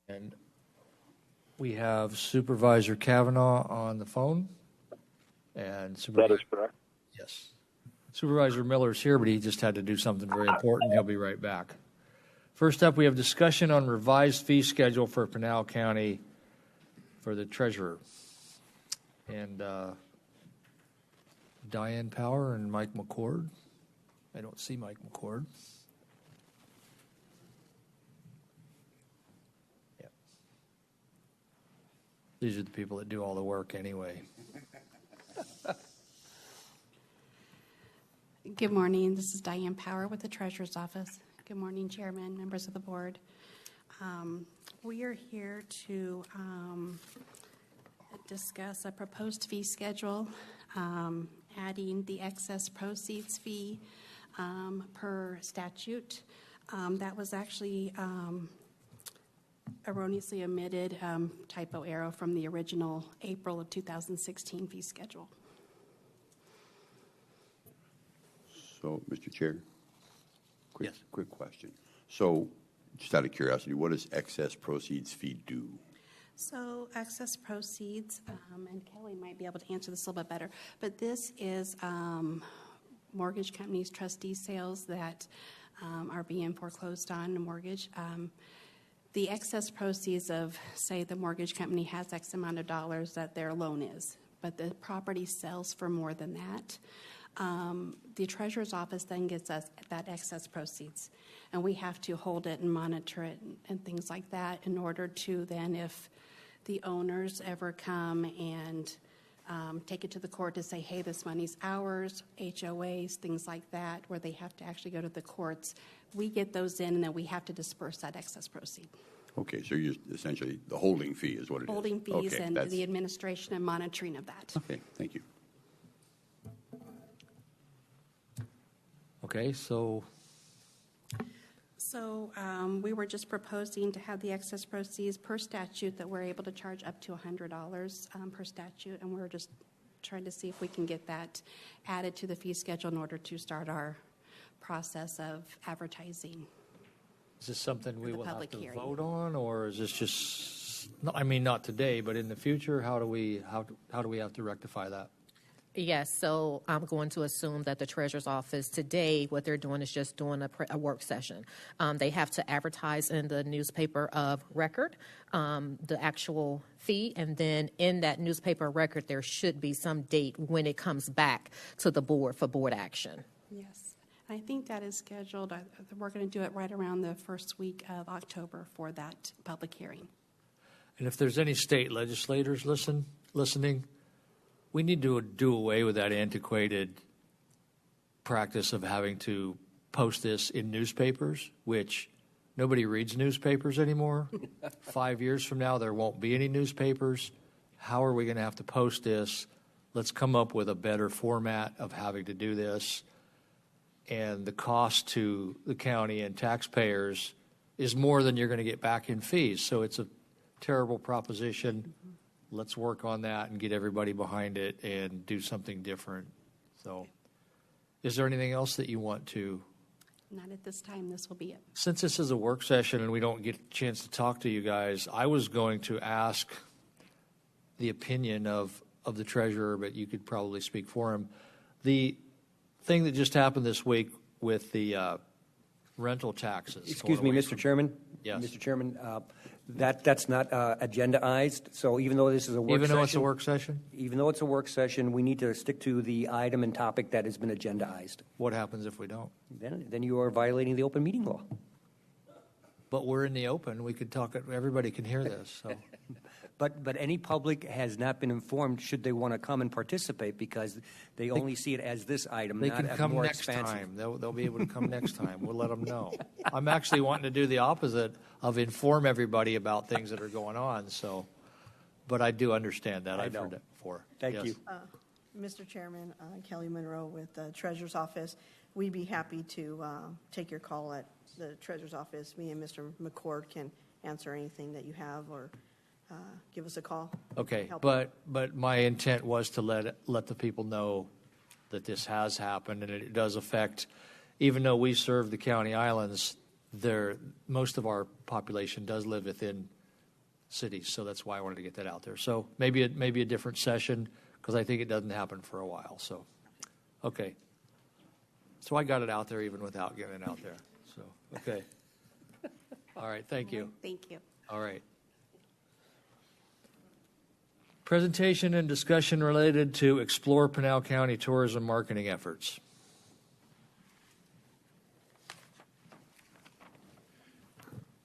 And we have Supervisor Kavanaugh on the phone. And That is correct. Yes. Supervisor Miller's here, but he just had to do something very important. He'll be right back. First up, we have discussion on revised fee schedule for Pinal County for the treasurer. And Diane Power and Mike McCord. I don't see Mike McCord. Yeah. These are the people that do all the work anyway. Good morning. This is Diane Power with the Treasurer's Office. Good morning, Chairman, members of the board. We are here to discuss a proposed fee schedule, adding the excess proceeds fee per statute. That was actually erroneously omitted, typo error from the original April of 2016 fee schedule. So, Mr. Chair, Yes. quick question. So, just out of curiosity, what does excess proceeds fee do? So excess proceeds, and Kelly might be able to answer this a little bit better, but this is mortgage companies' trustee sales that are being foreclosed on a mortgage. The excess proceeds of, say, the mortgage company has X amount of dollars that their loan is, but the property sells for more than that. The treasurer's office then gets us that excess proceeds, and we have to hold it and monitor it and things like that in order to then, if the owners ever come and take it to the court to say, hey, this money's ours, HOAs, things like that, where they have to actually go to the courts, we get those in, and then we have to disperse that excess proceed. Okay, so you're essentially, the holding fee is what it Holding is. fees Okay, and the administration and monitoring of that. Okay, thank you. Okay, so we were just proposing to have the excess proceeds per statute that we're able to charge up to $100 per statute, and we're just trying to see if we can get that added to the fee schedule in order to start our process of advertising. is this something we will have to hearing. vote on, or is this just, I mean, not today, but in the future, how do we have to rectify that? Yes, so I'm going to assume that the treasurer's office today, what they're doing is just doing a work session. They have to advertise in the newspaper of record the actual fee, and then in that newspaper record, there should be some date when it comes back to the board for board action. Yes, I think that is scheduled. We're going to do it right around the first week of October for that public hearing. And if there's any state legislators listening, we need to do away with that antiquated practice of having to post this in newspapers, which nobody reads newspapers anymore. 5 years from now, there won't be any newspapers. How are we going to have to post this? Let's come up with a better format of having to do this. And the cost to the county and taxpayers is more than you're going to get back in fees. So it's a terrible proposition. Let's work on that and get everybody behind it and do something different. So is there anything else that you want to? Not at this time. This will be it. Since this is a work session and we don't get a chance to talk to you guys, I was going to ask the opinion of the treasurer, but you could probably speak for him. The thing that just happened this week with the rental taxes. Excuse me, Mr. Chairman? Yes. Mr. Chairman, that's not agendaized, so even though this is a work session... Even though it's a work session? Even though it's a work session, we need to stick to the item and topic that has been agendaized. What happens if we don't? Then you are violating the open meeting law. But we're in the open. We could talk, everybody can hear this, so... But any public has not been informed should they want to come and participate because they only see it as this item, They not can as come more next expansive. time. They'll be able to come next time. We'll let them know. I'm actually wanting to do the opposite of inform everybody about things that are going on. So, but I do understand that. I've heard it before. Thank Yes. you. Mr. Chairman, Kelly Monroe with the Treasurer's Office. We'd be happy to take your call at the Treasurer's Office. Me and Mr. McCord can answer anything that you have or give us a call. Okay, Help. but my intent was to let the people know that this has happened, and it does affect, even though we serve the county islands, most of our population does live within cities. So that's why I wanted to get that out there. So maybe a different session, because I think it doesn't happen for a while. So, okay. So I got it out there even without getting it out there. So, okay. All right, thank you. Thank you. All right. Presentation and discussion related to Explore Pinal County tourism marketing efforts.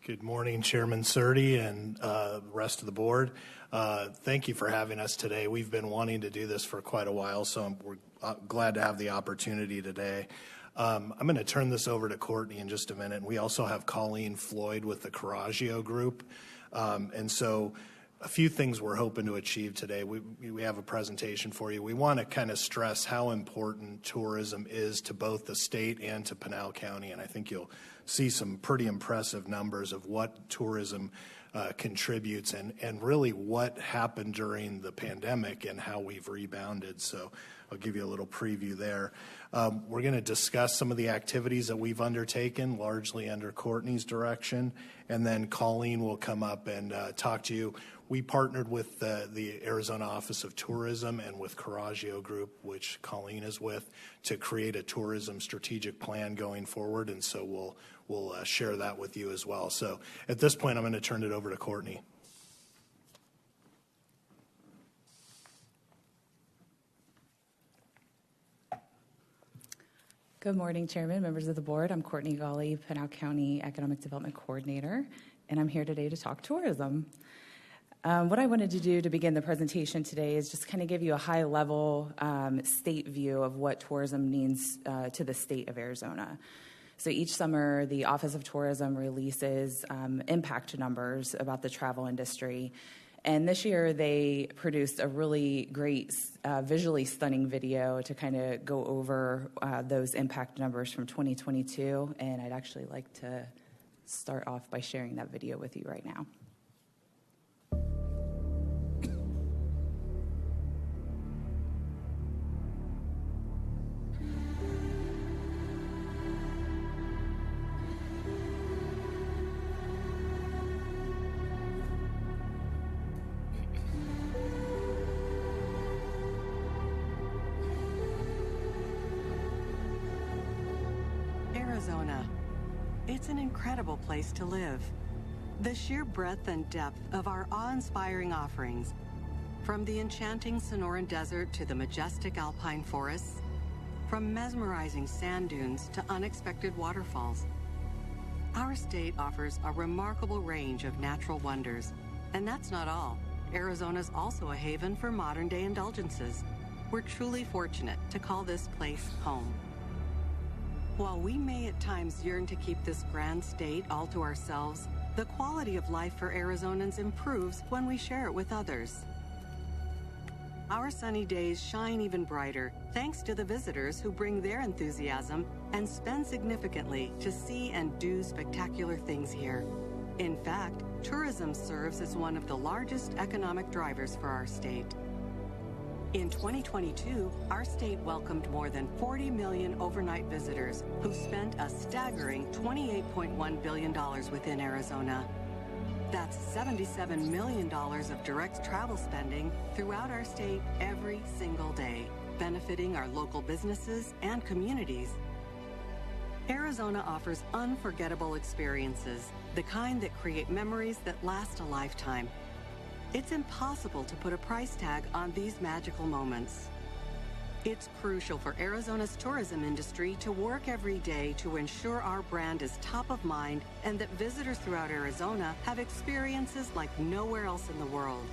Good morning, Chairman Surdy and the rest of the board. Thank you for having us today. We've been wanting to do this for quite a while, so we're glad to have the opportunity today. I'm going to turn this over to Courtney in just a minute. We also have Colleen Floyd with the Coraggio Group. And so a few things we're hoping to achieve today. We have a presentation for you. We want to kind of stress how important tourism is to both the state and to Pinal County, and I think you'll see some pretty impressive numbers of what tourism contributes and really what happened during the pandemic and how we've rebounded. So I'll give you a little preview there. We're going to discuss some of the activities that we've undertaken, largely under Courtney's direction, and then Colleen will come up and talk to you. We partnered with the Arizona Office of Tourism and with Coraggio Group, which Colleen is with, to create a tourism strategic plan going forward, and so we'll share that with you as well. So at this point, I'm going to turn it over to Courtney. Good morning, Chairman, members of the board. I'm Courtney Gawley, Pinal County Economic Development Coordinator, and I'm here today to talk tourism. What I wanted to do to begin the presentation today is just kind of give you a high-level state view of what tourism means to the state of Arizona. So each summer, the Office of Tourism releases impact numbers about the travel industry. And this year, they produced a really great, visually stunning video to kind of go over those impact numbers from 2022. And I'd actually like to start off by sharing that video with you right now. Arizona. It's an incredible place to live. The sheer breadth and depth of our awe-inspiring offerings, from the enchanting Sonoran Desert to the majestic alpine forests, from mesmerizing sand dunes to unexpected waterfalls. Our state offers a remarkable range of natural wonders, and that's not all. Arizona's also a haven for modern-day indulgences. We're truly fortunate to call this place home. While we may at times yearn to keep this grand state all to ourselves, the quality of life for Arizonans improves when we share it with others. Our sunny days shine even brighter thanks to the visitors who bring their enthusiasm and spend significantly to see and do spectacular things here. In fact, tourism serves as one of the largest economic drivers for our state. In 2022, our state welcomed more than 40 million overnight visitors who spent a staggering $28.1 billion within Arizona. That's $77 million of direct travel spending throughout our state every single day, benefiting our local businesses and communities. Arizona offers unforgettable experiences, the kind that create memories that last a lifetime. It's impossible to put a price tag on these magical moments. It's crucial for Arizona's tourism industry to work every day to ensure our brand is top of mind and that visitors throughout Arizona have experiences like nowhere else in the world.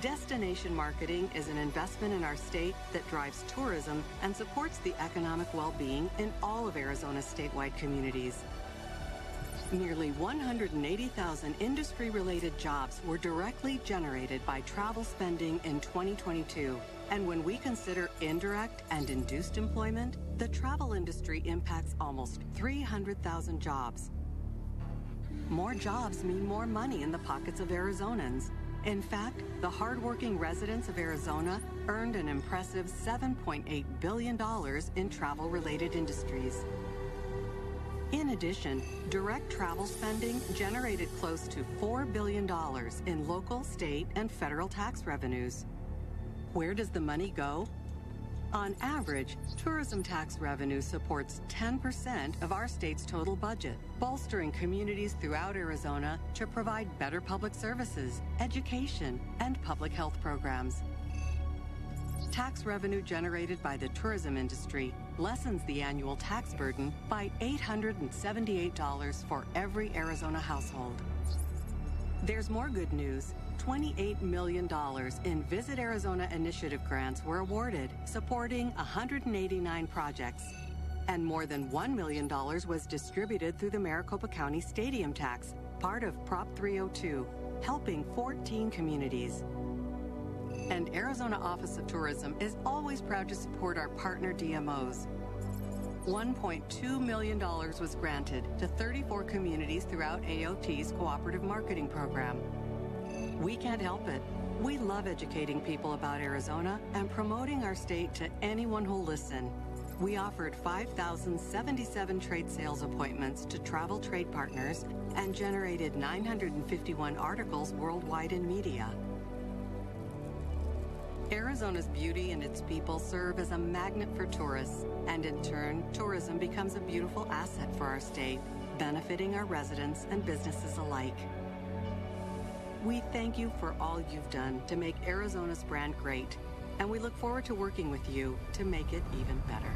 Destination marketing is an investment in our state that drives tourism and supports the economic well-being in all of Arizona's statewide communities. Nearly 180,000 industry-related jobs were directly generated by travel spending in 2022. And when we consider indirect and induced employment, the travel industry impacts almost 300,000 jobs. More jobs mean more money in the pockets of Arizonans. In fact, the hardworking residents of Arizona earned an impressive $7.8 billion in travel-related industries. In addition, direct travel spending generated close to $4 billion in local, state, and federal tax revenues. Where does the money go? On average, tourism tax revenue supports 10% of our state's total budget, bolstering communities throughout Arizona to provide better public services, education, and public health programs. Tax revenue generated by the tourism industry lessens the annual tax burden by $878 for every Arizona household. There's more good news. $28 million in Visit Arizona Initiative grants were awarded, supporting 189 projects. And more than $1 million was distributed through the Maricopa County Stadium Tax, part of Prop 302, helping 14 communities. And Arizona Office of Tourism is always proud to support our partner DMOs. $1.2 million was granted to 34 communities throughout AOT's cooperative marketing program. We can't help it. We love educating people about Arizona and promoting our state to anyone who'll listen. We offered 5,077 trade sales appointments to travel trade partners and generated 951 articles worldwide in media. Arizona's beauty and its people serve as a magnet for tourists, and in turn, tourism becomes a beautiful asset for our state, benefiting our residents and businesses alike. We thank you for all you've done to make Arizona's brand great, and we look forward to working with you to make it even better.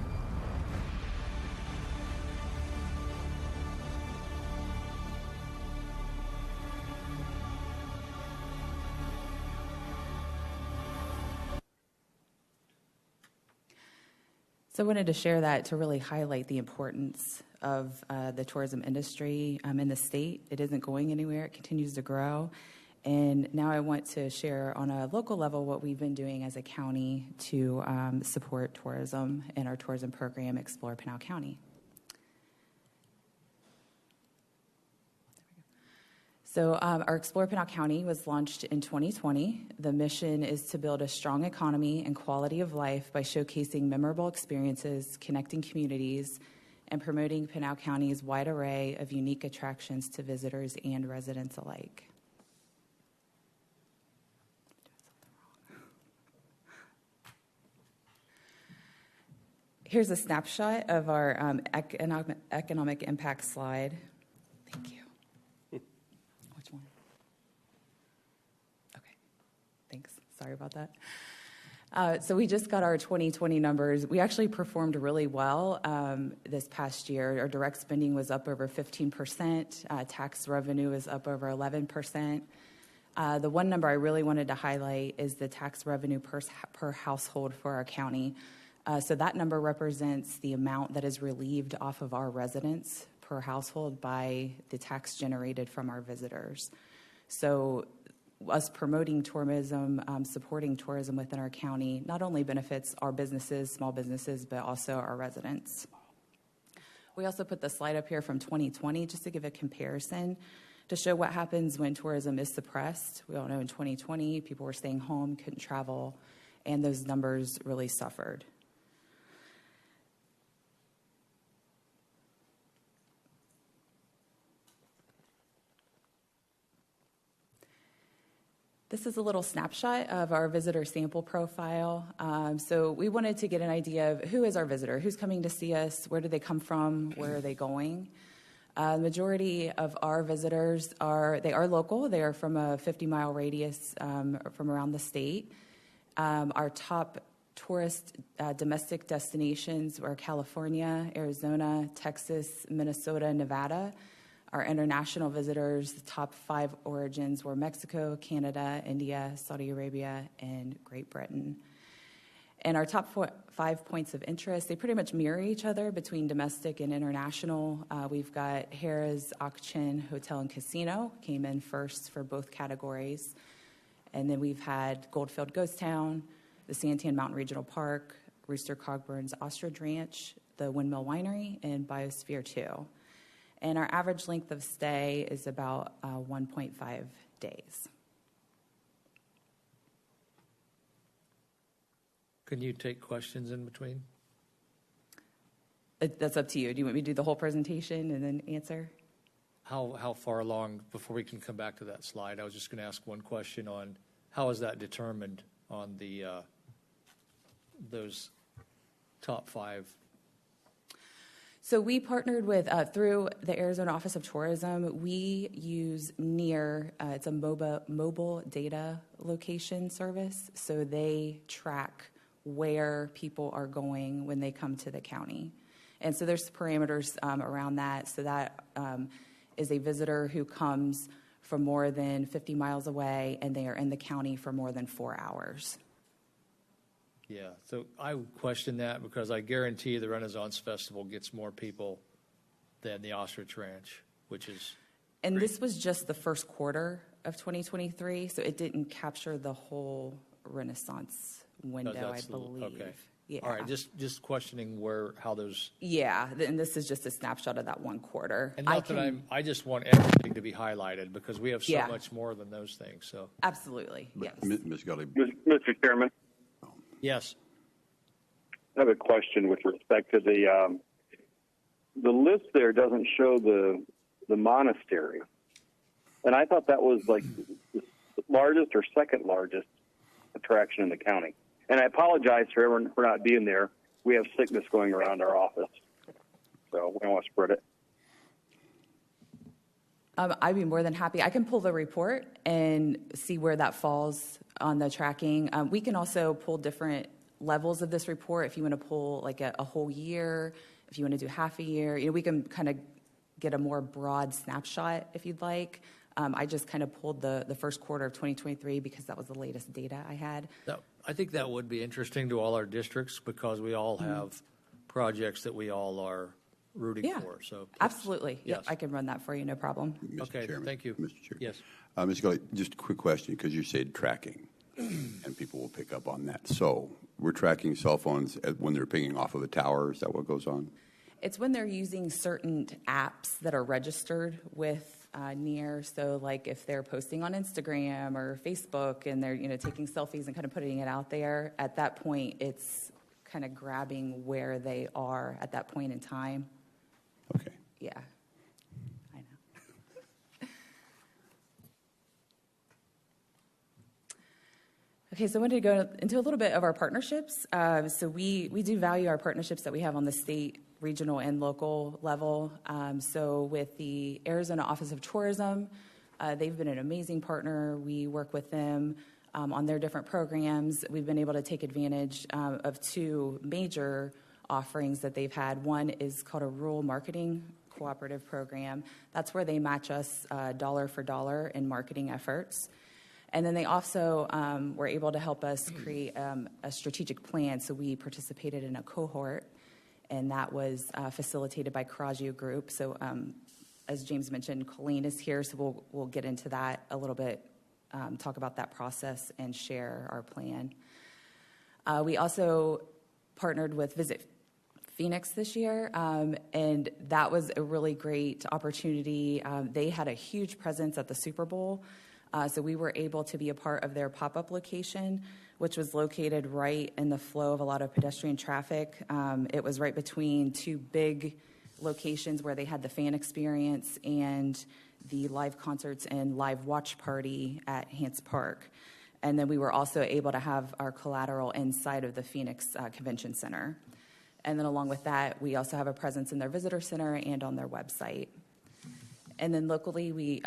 So I wanted to share that to really highlight the importance of the tourism industry in the state. It isn't going anywhere. It continues to grow. And now I want to share on a local level what we've been doing as a county to support tourism in our tourism program, Explore Pinal County. So our Explore Pinal County was launched in 2020. The mission is to build a strong economy and quality of life by showcasing memorable experiences, connecting communities, and promoting Pinal County's wide array of unique attractions to visitors and residents alike. Here's a snapshot of our economic impact slide. Thank you. Which one? Okay, thanks. Sorry about that. So we just got our 2020 numbers. We actually performed really well this past year. Our direct spending was up over 15%. Tax revenue is up over 11%. The one number I really wanted to highlight is the tax revenue per household for our county. So that number represents the amount that is relieved off of our residents per household by the tax generated from our visitors. So us promoting tourism, supporting tourism within our county, not only benefits our businesses, small businesses, but also our residents. We also put the slide up here from 2020 just to give a comparison to show what happens when tourism is suppressed. We all know in 2020, people were staying home, couldn't travel, and those numbers really suffered. This is a little snapshot of our visitor sample profile. So we wanted to get an idea of who is our visitor, who's coming to see us, where do they come from, where are they going. The majority of our visitors are local. They are from a 50-mile radius from around the state. Our top tourist domestic destinations are California, Arizona, Texas, Minnesota, Nevada. Our international visitors, the top 5 origins were Mexico, Canada, India, Saudi Arabia, and Great Britain. And our top 5 points of interest, they pretty much mirror each other between domestic and international. We've got Harrah's Ak-Chin Hotel and Casino, came in first for both categories. And then we've had Goldfield Ghost Town, the Santan Mountain Regional Park, Rooster Cogburn's Ostrich Ranch, the Windmill Winery, and Biosphere 2. And our average length of stay is about 1.5 days. Can you take questions in between? That's up to you. Do you want me to do the whole presentation and then answer? How far along before we can come back to that slide? I was just going to ask one question on how is that determined on the those top 5? So we partnered with, through the Arizona Office of Tourism, we use NEAR. It's a mobile data location service. So they track where people are going when they come to the county. And so there's parameters around that. So that is a visitor who comes from more than 50 miles away and they are in the county for more than 4 hours. Yeah, so I would question that because I guarantee the Renaissance Festival gets more people than the Ostrich Ranch, which is. And this was just the first quarter of 2023, so it didn't capture the whole Renaissance window, I believe. Okay. Yeah. All right, just questioning how those. Yeah, and this is just a snapshot of that one quarter. And I just want everything to be highlighted because we have so Yeah. much more than those things. So. Absolutely, yes. Ms. Gully, Mr. Chairman, Yes. I have a question with respect to the list there doesn't show the monastery. And I thought that was like the largest or second largest attraction in the county. And I apologize for everyone for not being there. We have sickness going around our office, so we don't want to spread it. I'd be more than happy. I can pull the report and see where that falls on the tracking. We can also pull different levels of this report if you want to pull like a whole year, if you want to do half a year. You know, we can kind of get a more broad snapshot if you'd like. I just kind of pulled the first quarter of 2023 because that was the latest data I had. I think that would be interesting to all our districts because we all have projects that we all are rooting for. So absolutely. Yes. Yep, I can run that for you, no problem. Mr. Okay, Chairman, thank you. Mr. Chair. Yes. Ms. Gully, just a quick question because you said tracking, and people will pick up on that. So we're tracking cell phones when they're pinging off of a tower. Is that what goes on? It's when they're using certain apps that are registered with NEAR. So like if they're posting on Instagram or Facebook and they're taking selfies and kind of putting it out there, at that point it's kind of grabbing where they are at that point in time. Okay. Yeah, I know. Okay, so I wanted to go into a little bit of our partnerships. So we do value our partnerships that we have on the state, regional, and local level. So with the Arizona Office of Tourism, they've been an amazing partner. We work with them on their different programs. We've been able to take advantage of 2 major offerings that they've had. One is called a Rural Marketing Cooperative Program. That's where they match us dollar for dollar in marketing efforts. And then they also were able to help us create a strategic plan. So we participated in a cohort, and that was facilitated by Coraggio Group. So as James mentioned, Colleen is here, so we'll get into that a little bit, talk about that process and share our plan. We also partnered with Visit Phoenix this year, and that was a really great opportunity. They had a huge presence at the Super Bowl, so we were able to be a part of their pop-up location, which was located right in the flow of a lot of pedestrian traffic. It was right between 2 big locations where they had the fan experience and the live concerts and live watch party at Hance Park. And then we were also able to have our collateral inside of the Phoenix Convention Center. And then along with that, we also have a presence in their visitor center and on their website. And then locally, we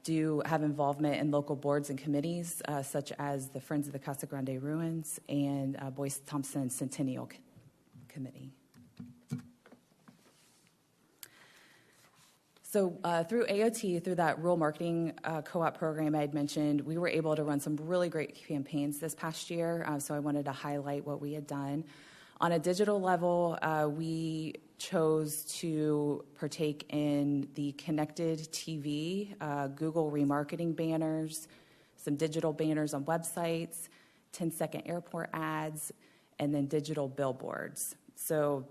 do have involvement in local boards and committees, such as the Friends of the Casa Grande Ruins and Boyce Thompson Centennial Committee. So through AOT, through that rural marketing co-op program I had mentioned, we were able to run some really great campaigns this past year. So I wanted to highlight what we had done. On a digital level, we chose to partake in the connected TV, Google remarketing banners, some digital banners on websites, 10-second airport ads, and then digital billboards. So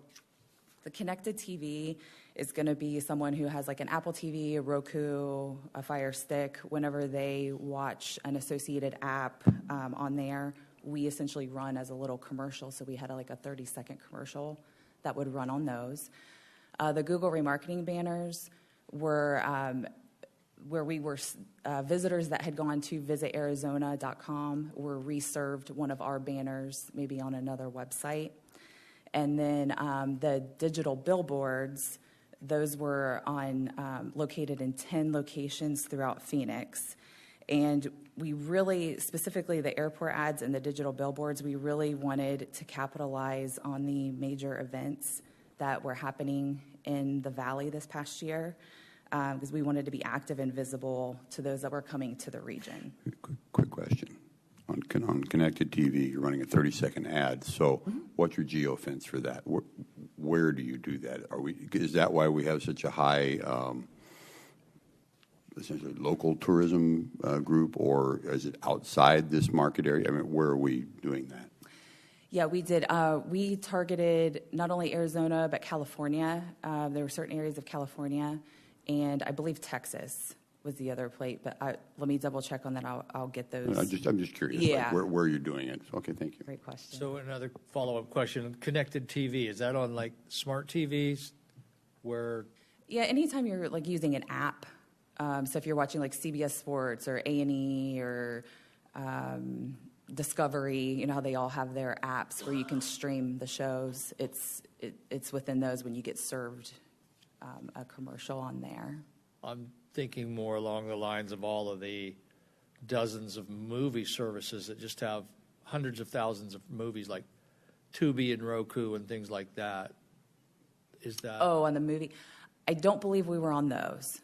the connected TV is going to be someone who has like an Apple TV, a Roku, a Fire Stick. Whenever they watch an associated app on there, we essentially run as a little commercial. So we had like a 30-second commercial that would run on those. The Google remarketing banners were where we were visitors that had gone to visitarizona.com were reserved one of our banners, maybe on another website. And then the digital billboards, those were located in 10 locations throughout Phoenix. And we really, specifically the airport ads and the digital billboards, we really wanted to capitalize on the major events that were happening in the Valley this past year, because we wanted to be active and visible to those that were coming to the region. Quick question. On connected TV, you're running a 30-second ad. So, what's your geofence for that? Where do you do that? Is that why we have such a high, essentially local tourism group, or is it outside this market area? I mean, where are we doing that? Yeah, we did. We targeted not only Arizona but California. There were certain areas of California, and I believe Texas was the other plate, but let me double check on that. I'll get those. I'm just curious, Yeah. like where you're doing it. Okay, thank you. Great question. So another follow-up question, connected TV, is that on like smart TVs where? Yeah, anytime you're like using an app, so if you're watching like CBS Sports or A&E or Discovery, you know how they all have their apps where you can stream the shows. It's within those when you get served a commercial on there. I'm thinking more along the lines of all of the dozens of movie services that just have hundreds of thousands of movies like Tubi and Roku and things like that. Is that? Oh, on the movie. I don't believe we were on those.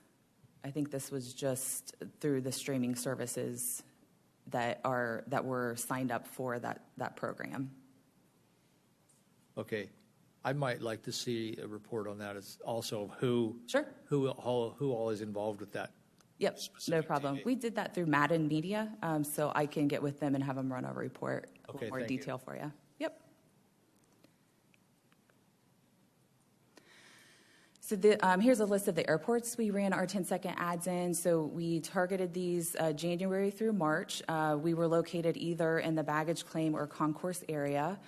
I think this was just through the streaming services that were signed up for that program. Okay. I might like to see a report on that as also who all is involved with that. Yep, no problem. TV. We did that through Madden Media, so I can get with them and have them run a report, a little more thank you. detail for you. Yep. So here's a list of the airports we ran our 10-second ads in. So we targeted these January through March. We were located either in the baggage claim or concourse area.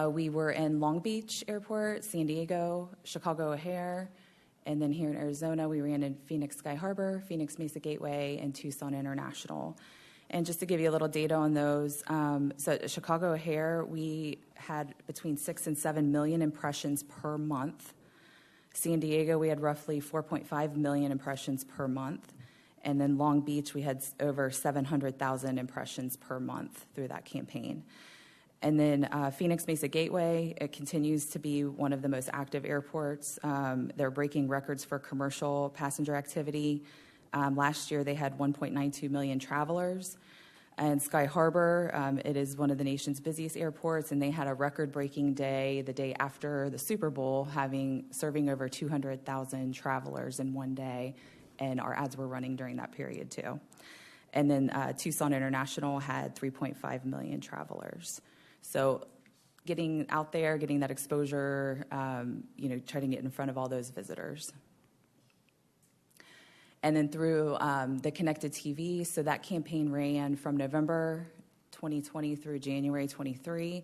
We were in Long Beach Airport, San Diego, Chicago O'Hare, and then here in Arizona, we ran in Phoenix Sky Harbor, Phoenix Mesa Gateway, and Tucson International. And just to give you a little data on those, so at Chicago O'Hare, we had between 6 and 7 million impressions per month. San Diego, we had roughly 4.5 million impressions per month. And then Long Beach, we had over 700,000 impressions per month through that campaign. And then Phoenix Mesa Gateway, it continues to be one of the most active airports. They're breaking records for commercial passenger activity. Last year, they had 1.92 million travelers. And Sky Harbor, it is one of the nation's busiest airports, and they had a record-breaking day the day after the Super Bowl, serving over 200,000 travelers in one day, and our ads were running during that period too. And then Tucson International had 3.5 million travelers. So getting out there, getting that exposure, trying to get in front of all those visitors. And then through the connected TV, so that campaign ran from November 2020 through January 23.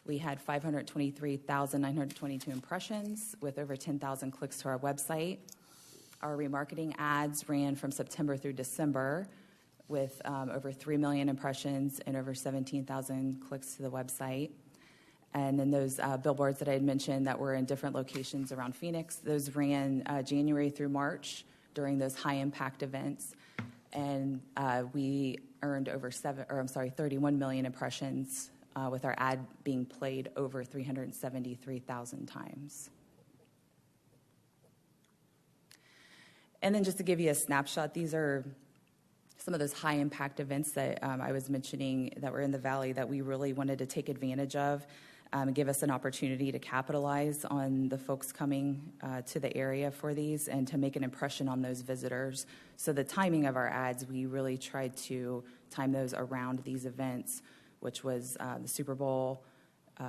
We had 523,922 impressions with over 10,000 clicks to our website. Our remarketing ads ran from September through December with over 3 million impressions and over 17,000 clicks to the website. And then those billboards that I had mentioned that were in different locations around Phoenix, those ran January through March during those high-impact events. And we earned over 31 million impressions with our ad being played over 373,000 times. And then just to give you a snapshot, these are some of those high-impact events that I was mentioning that were in the Valley that we really wanted to take advantage of and give us an opportunity to capitalize on the folks coming to the area for these and to make an impression on those visitors. So the timing of our ads, we really tried to time those around these events, which was the Super Bowl,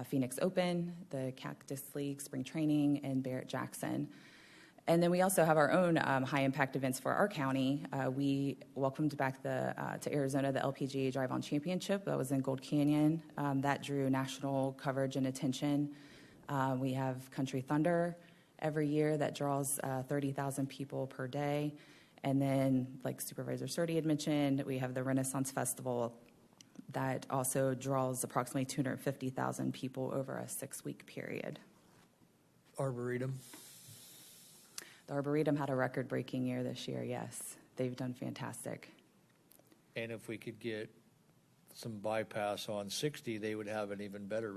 Phoenix Open, the Cactus League Spring Training, and Barrett-Jackson. And then we also have our own high-impact events for our county. We welcomed back to Arizona the LPGA Drive-On Championship. That was in Gold Canyon. That drew national coverage and attention. We have Country Thunder every year that draws 30,000 people per day. And then, like Supervisor Surdy had mentioned, we have the Renaissance Festival that also draws approximately 250,000 people over a 6-week period. Arboretum. The Arboretum had a record-breaking year this year, yes. They've done fantastic. And if we could get some bypass on 60, they would have an even better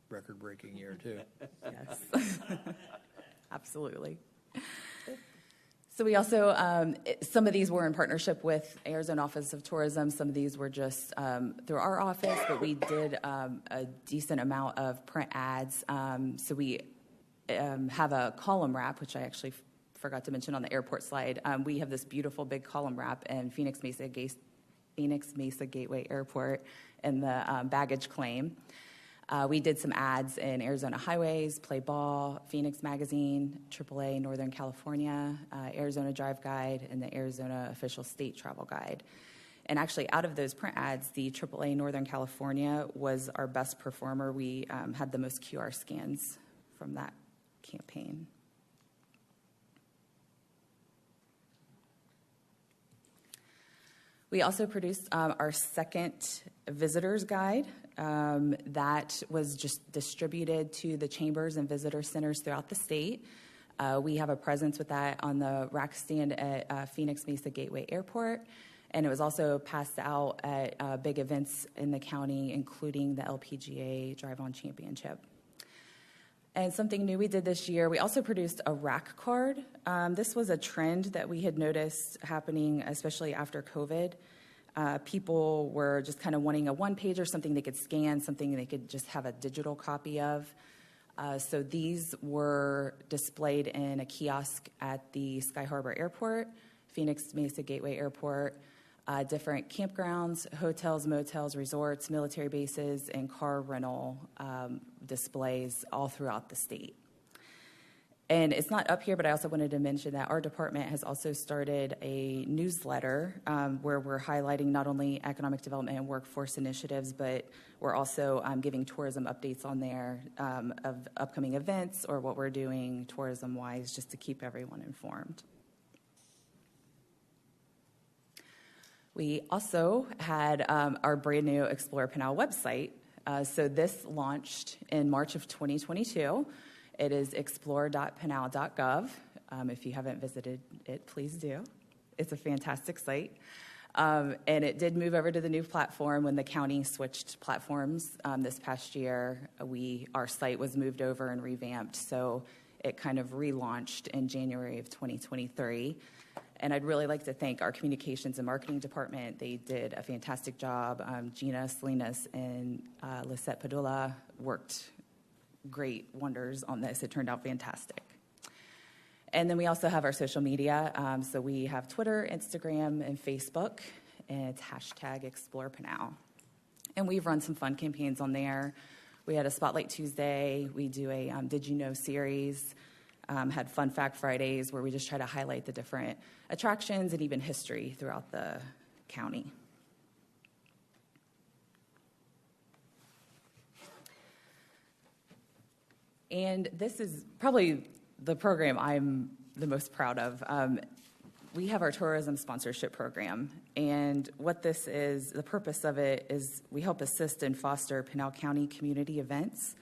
record-breaking year, too. Yes, absolutely. So we also, some of these were in partnership with Arizona Office of Tourism. Some of these were just through our office, but we did a decent amount of print ads. So we have a column wrap, which I actually forgot to mention on the airport slide. We have this beautiful big column wrap in Phoenix Mesa Gateway Airport in the baggage claim. We did some ads in Arizona Highways, Play Ball, Phoenix Magazine, AAA Northern California, Arizona Drive Guide, and the Arizona Official State Travel Guide. And actually, out of those print ads, the AAA Northern California was our best performer. We had the most QR scans from that campaign. We also produced our second visitors guide that was just distributed to the chambers and visitor centers throughout the state. We have a presence with that on the rack stand at Phoenix Mesa Gateway Airport, and it was also passed out at big events in the county, including the LPGA Drive-On Championship. And something new we did this year, we also produced a rack card. This was a trend that we had noticed happening, especially after COVID. People were just kind of wanting a one-page or something they could scan, something they could just have a digital copy of. So these were displayed in a kiosk at the Sky Harbor Airport, Phoenix Mesa Gateway Airport, different campgrounds, hotels, motels, resorts, military bases, and car rental displays all throughout the state. And it's not up here, but I also wanted to mention that our department has also started a newsletter where we're highlighting not only economic development and workforce initiatives, but we're also giving tourism updates on there of upcoming events or what we're doing tourism-wise, just to keep everyone informed. We also had our brand new Explore Pinal website. So this launched in March of 2022. It is explore.pinal.gov. If you haven't visited it, please do. It's a fantastic site. And it did move over to the new platform when the county switched platforms this past year. Our site was moved over and revamped, so it kind of relaunched in January of 2023. And I'd really like to thank our communications and marketing department. They did a fantastic job. Gina Salinas and Lisette Padula worked great wonders on this. It turned out fantastic. And then we also have our social media. So we have Twitter, Instagram, and Facebook, and it's #ExplorePinal. And we've run some fun campaigns on there. We had a Spotlight Tuesday. We do a Did You Know series. Had Fun Fact Fridays where we just try to highlight the different attractions and even history throughout the county. And this is probably the program I'm the most proud of. We have our tourism sponsorship program, and what this is, the purpose of it is we help assist and foster Pinal County community events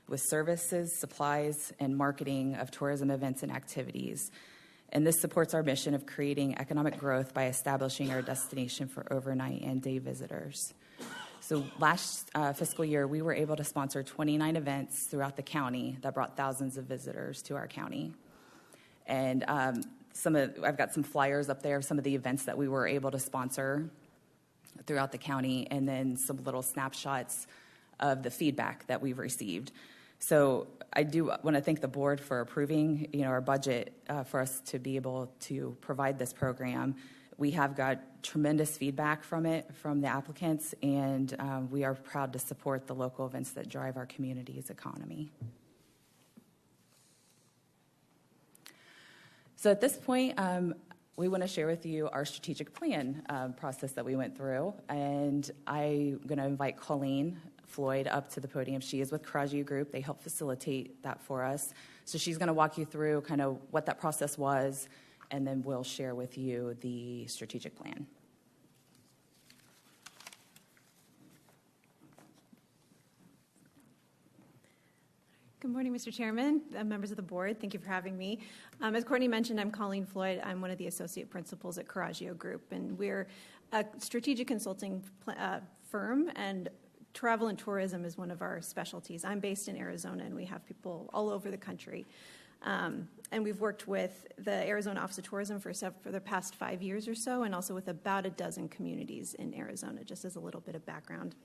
with services, supplies, and marketing of tourism events and activities. And this supports our mission of creating economic growth by establishing our destination for overnight and day visitors. So last fiscal year, we were able to sponsor 29 events throughout the county that brought thousands of visitors to our county. And I've got some flyers up there of some of the events that we were able to sponsor throughout the county, and then some little snapshots of the feedback that we've received. So I do want to thank the board for approving, our budget for us to be able to provide this program. We have got tremendous feedback from the applicants, and we are proud to support the local events that drive our community's economy. So at this point, we want to share with you our strategic plan process that we went through, and I'm going to invite Colleen Floyd up to the podium. She is with Karaji Group. They help facilitate that for us. So she's going to walk you through kind of what that process was, and then we'll share with you the strategic plan. Good morning, Mr. Chairman, members of the board. Thank you for having me. As Courtney mentioned, I'm Colleen Floyd. I'm one of the associate principals at Coraggio Group, and we're a strategic consulting firm, and travel and tourism is one of our specialties. I'm based in Arizona, and we have people all over the country. And we've worked with the Arizona Office of Tourism for the past 5 years or so, and also with about a dozen communities in Arizona, just as a little bit of background.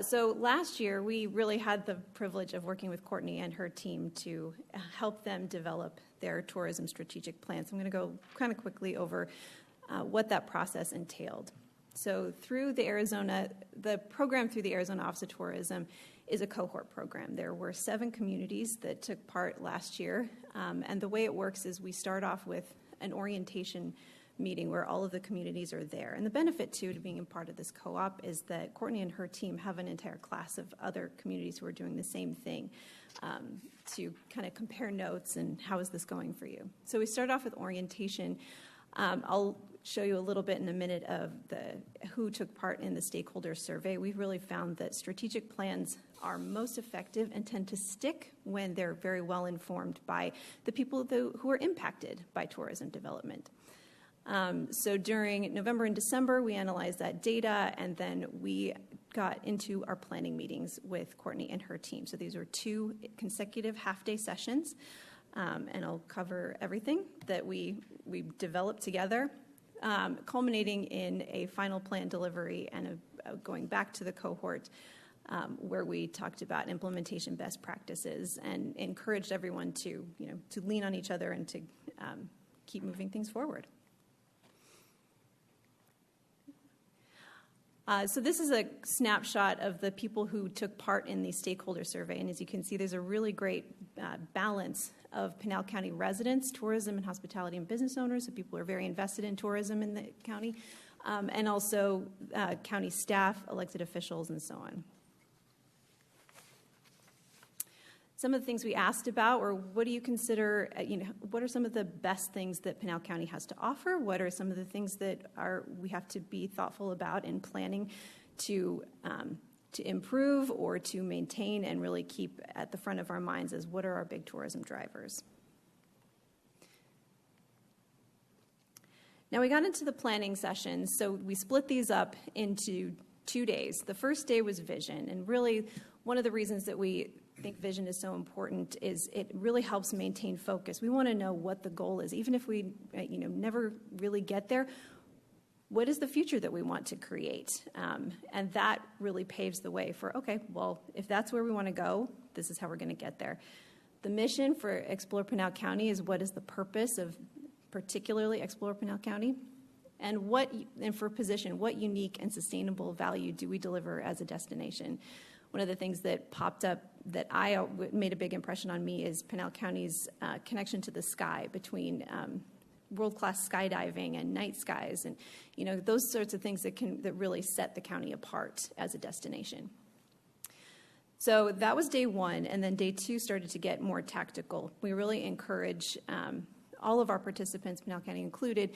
So last year, we really had the privilege of working with Courtney and her team to help them develop their tourism strategic plans. I'm going to go kind of quickly over what that process entailed. So through the program through the Arizona Office of Tourism is a cohort program. There were 7 communities that took part last year, and the way it works is we start off with an orientation meeting where all of the communities are there. And the benefit, too, to being a part of this co-op is that Courtney and her team have an entire class of other communities who are doing the same thing to kind of compare notes and how is this going for you. So we start off with orientation. I'll show you a little bit in a minute of who took part in the stakeholder survey. We've really found that strategic plans are most effective and tend to stick when they're very well informed by the people who are impacted by tourism development. So during November and December, we analyzed that data, and then we got into our planning meetings with Courtney and her team. So these were 2 consecutive half-day sessions, and I'll cover everything that we developed together, culminating in a final plan delivery and going back to the cohort where we talked about implementation best practices and encouraged everyone to lean on each other and to keep moving things forward. So this is a snapshot of the people who took part in the stakeholder survey. And as you can see, there's a really great balance of Pinal County residents, tourism and hospitality and business owners, so people who are very invested in tourism in the county, and also county staff, elected officials, and so on. Some of the things we asked about were, what do you consider, what are some of the best things that Pinal County has to offer? What are some of the things that we have to be thoughtful about in planning to improve or to maintain and really keep at the front of our minds as what are our big tourism drivers? Now we got into the planning sessions, so we split these up into 2 days. The first day was vision, and really one of the reasons that we think vision is so important is it really helps maintain focus. We want to know what the goal is. Even if we never really get there, what is the future that we want to create? And that really paves the way for, okay, well, if that's where we want to go, this is how we're going to get there. The mission for Explore Pinal County is what is the purpose of particularly Explore Pinal County? And for position, what unique and sustainable value do we deliver as a destination? One of the things that popped up that made a big impression on me is Pinal County's connection to the sky between world-class skydiving and night skies, and those sorts of things that really set the county apart as a destination. So that was day 1, and then day 2 started to get more tactical. We really encourage all of our participants, Pinal County included,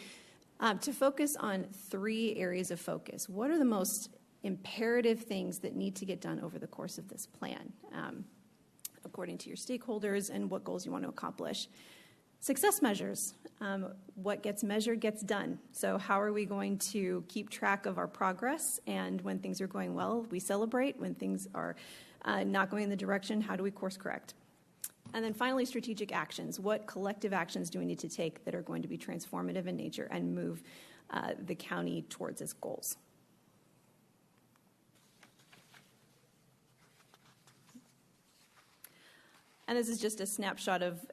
to focus on 3 areas of focus. What are the most imperative things that need to get done over the course of this plan, according to your stakeholders and what goals you want to accomplish? Success measures. What gets measured gets done. So how are we going to keep track of our progress? And when things are going well, we celebrate. When things are not going in the direction, how do we course correct? And then finally, strategic actions. What collective actions do we need to take that are going to be transformative in nature and move the county towards its goals? And this is just a snapshot of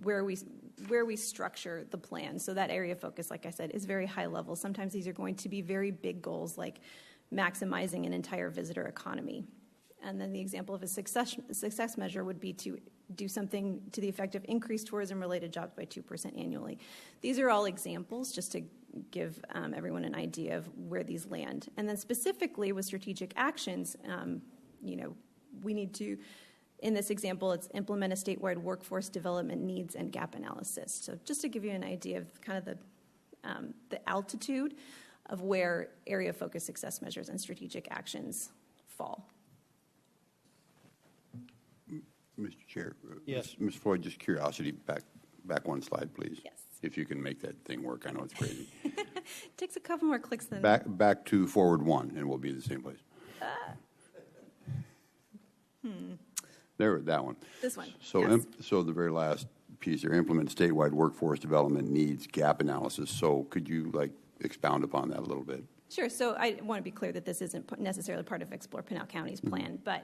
where we structure the plan. So that area of focus, like I said, is very high level. Sometimes these are going to be very big goals, like maximizing an entire visitor economy. And then the example of a success measure would be to do something to the effect of increase tourism-related jobs by 2% annually. These are all examples, just to give everyone an idea of where these land. And then specifically with strategic actions, we need to in this example, it's implement a statewide workforce development needs and gap analysis. So just to give you an idea of kind of the altitude of where area focused success measures and strategic actions fall. Mr. Chair. Yes. Ms. Floyd, just curiosity, back one slide, please. Yes. If you can make that thing work. I know it's crazy. It takes a couple more clicks than Back to forward one, and we'll be in the same place. There, that one. This one. So, Yes. so the very last piece there, implement statewide workforce development needs gap analysis. So could you expound upon that a little bit? Sure. So I want to be clear that this isn't necessarily part of Explore Pinal County's plan. But,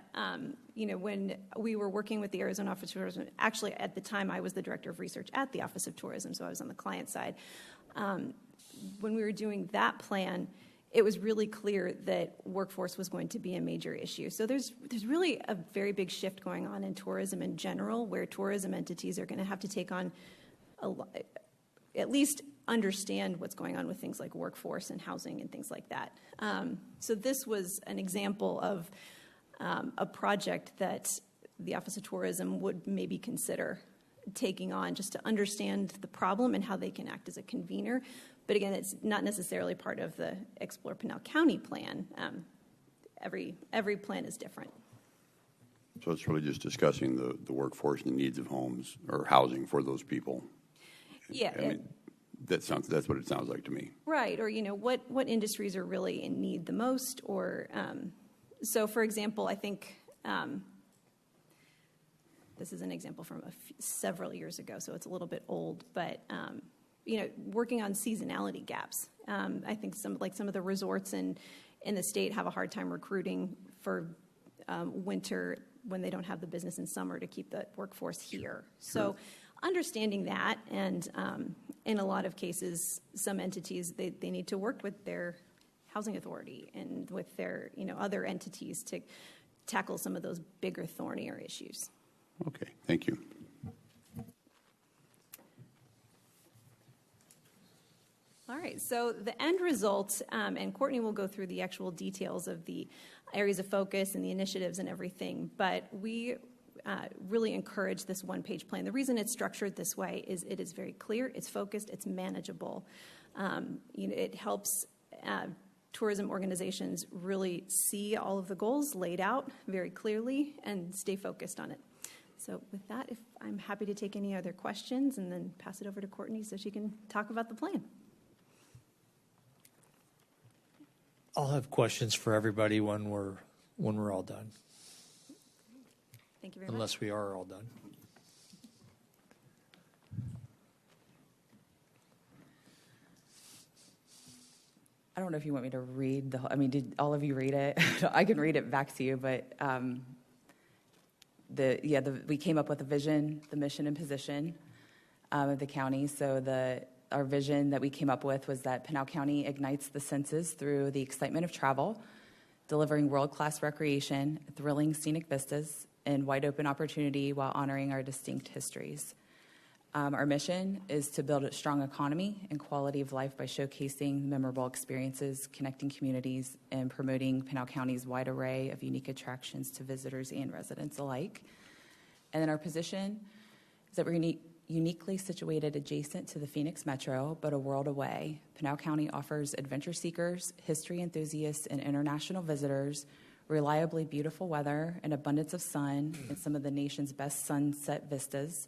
when we were working with the Arizona Office of Tourism, actually at the time I was the director of research at the Office of Tourism, so I was on the client side. When we were doing that plan, it was really clear that workforce was going to be a major issue. So there's really a very big shift going on in tourism in general, where tourism entities are going to have to take on at least understand what's going on with things like workforce and housing and things like that. So this was an example of a project that the Office of Tourism would maybe consider taking on, just to understand the problem and how they can act as a convener. But again, it's not necessarily part of the Explore Pinal County plan. Every plan is different. So it's really just discussing the workforce and the needs of homes or housing for those people. Yeah. I mean, that's what it sounds like to me. Right, or what industries are really in need the most, or so for example, I think this is an example from several years ago, so it's a little bit old, but working on seasonality gaps. I think some of the resorts in the state have a hard time recruiting for winter when they don't have the business in summer to keep the workforce here. So understanding that, and in a lot of cases, some entities, they need to work with their housing authority and with their other entities to tackle some of those bigger, thornier issues. Okay, thank you. All right, so the end result, and Courtney will go through the actual details of the areas of focus and the initiatives and everything, but we really encourage this one-page plan. The reason it's structured this way is it is very clear, it's focused, it's manageable. It helps tourism organizations really see all of the goals laid out very clearly and stay focused on it. So with that, I'm happy to take any other questions and then pass it over to Courtney so she can talk about the plan. I'll have questions for everybody when we're all done. Thank you very much. Unless we are all done. I don't know if you want me to read did all of you read it? I can read it back to you, but we came up with a vision, the mission and position of the county. So our vision that we came up with was that Pinal County ignites the senses through the excitement of travel, delivering world-class recreation, thrilling scenic vistas, and wide-open opportunity while honoring our distinct histories. Our mission is to build a strong economy and quality of life by showcasing memorable experiences, connecting communities, and promoting Pinal County's wide array of unique attractions to visitors and residents alike. And then our position is that we're uniquely situated adjacent to the Phoenix Metro, but a world away. Pinal County offers adventure seekers, history enthusiasts, and international visitors reliably beautiful weather, an abundance of sun, and some of the nation's best sunset vistas,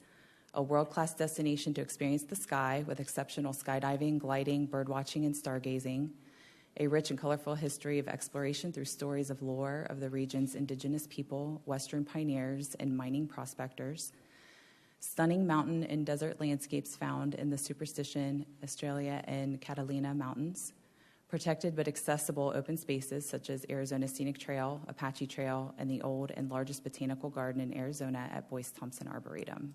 a world-class destination to experience the sky with exceptional skydiving, gliding, birdwatching, and stargazing, a rich and colorful history of exploration through stories of lore of the region's indigenous people, western pioneers, and mining prospectors, stunning mountain and desert landscapes found in the Superstition, Australia, and Catalina Mountains, protected but accessible open spaces such as Arizona Scenic Trail, Apache Trail, and the old and largest botanical garden in Arizona at Boyce Thompson Arboretum.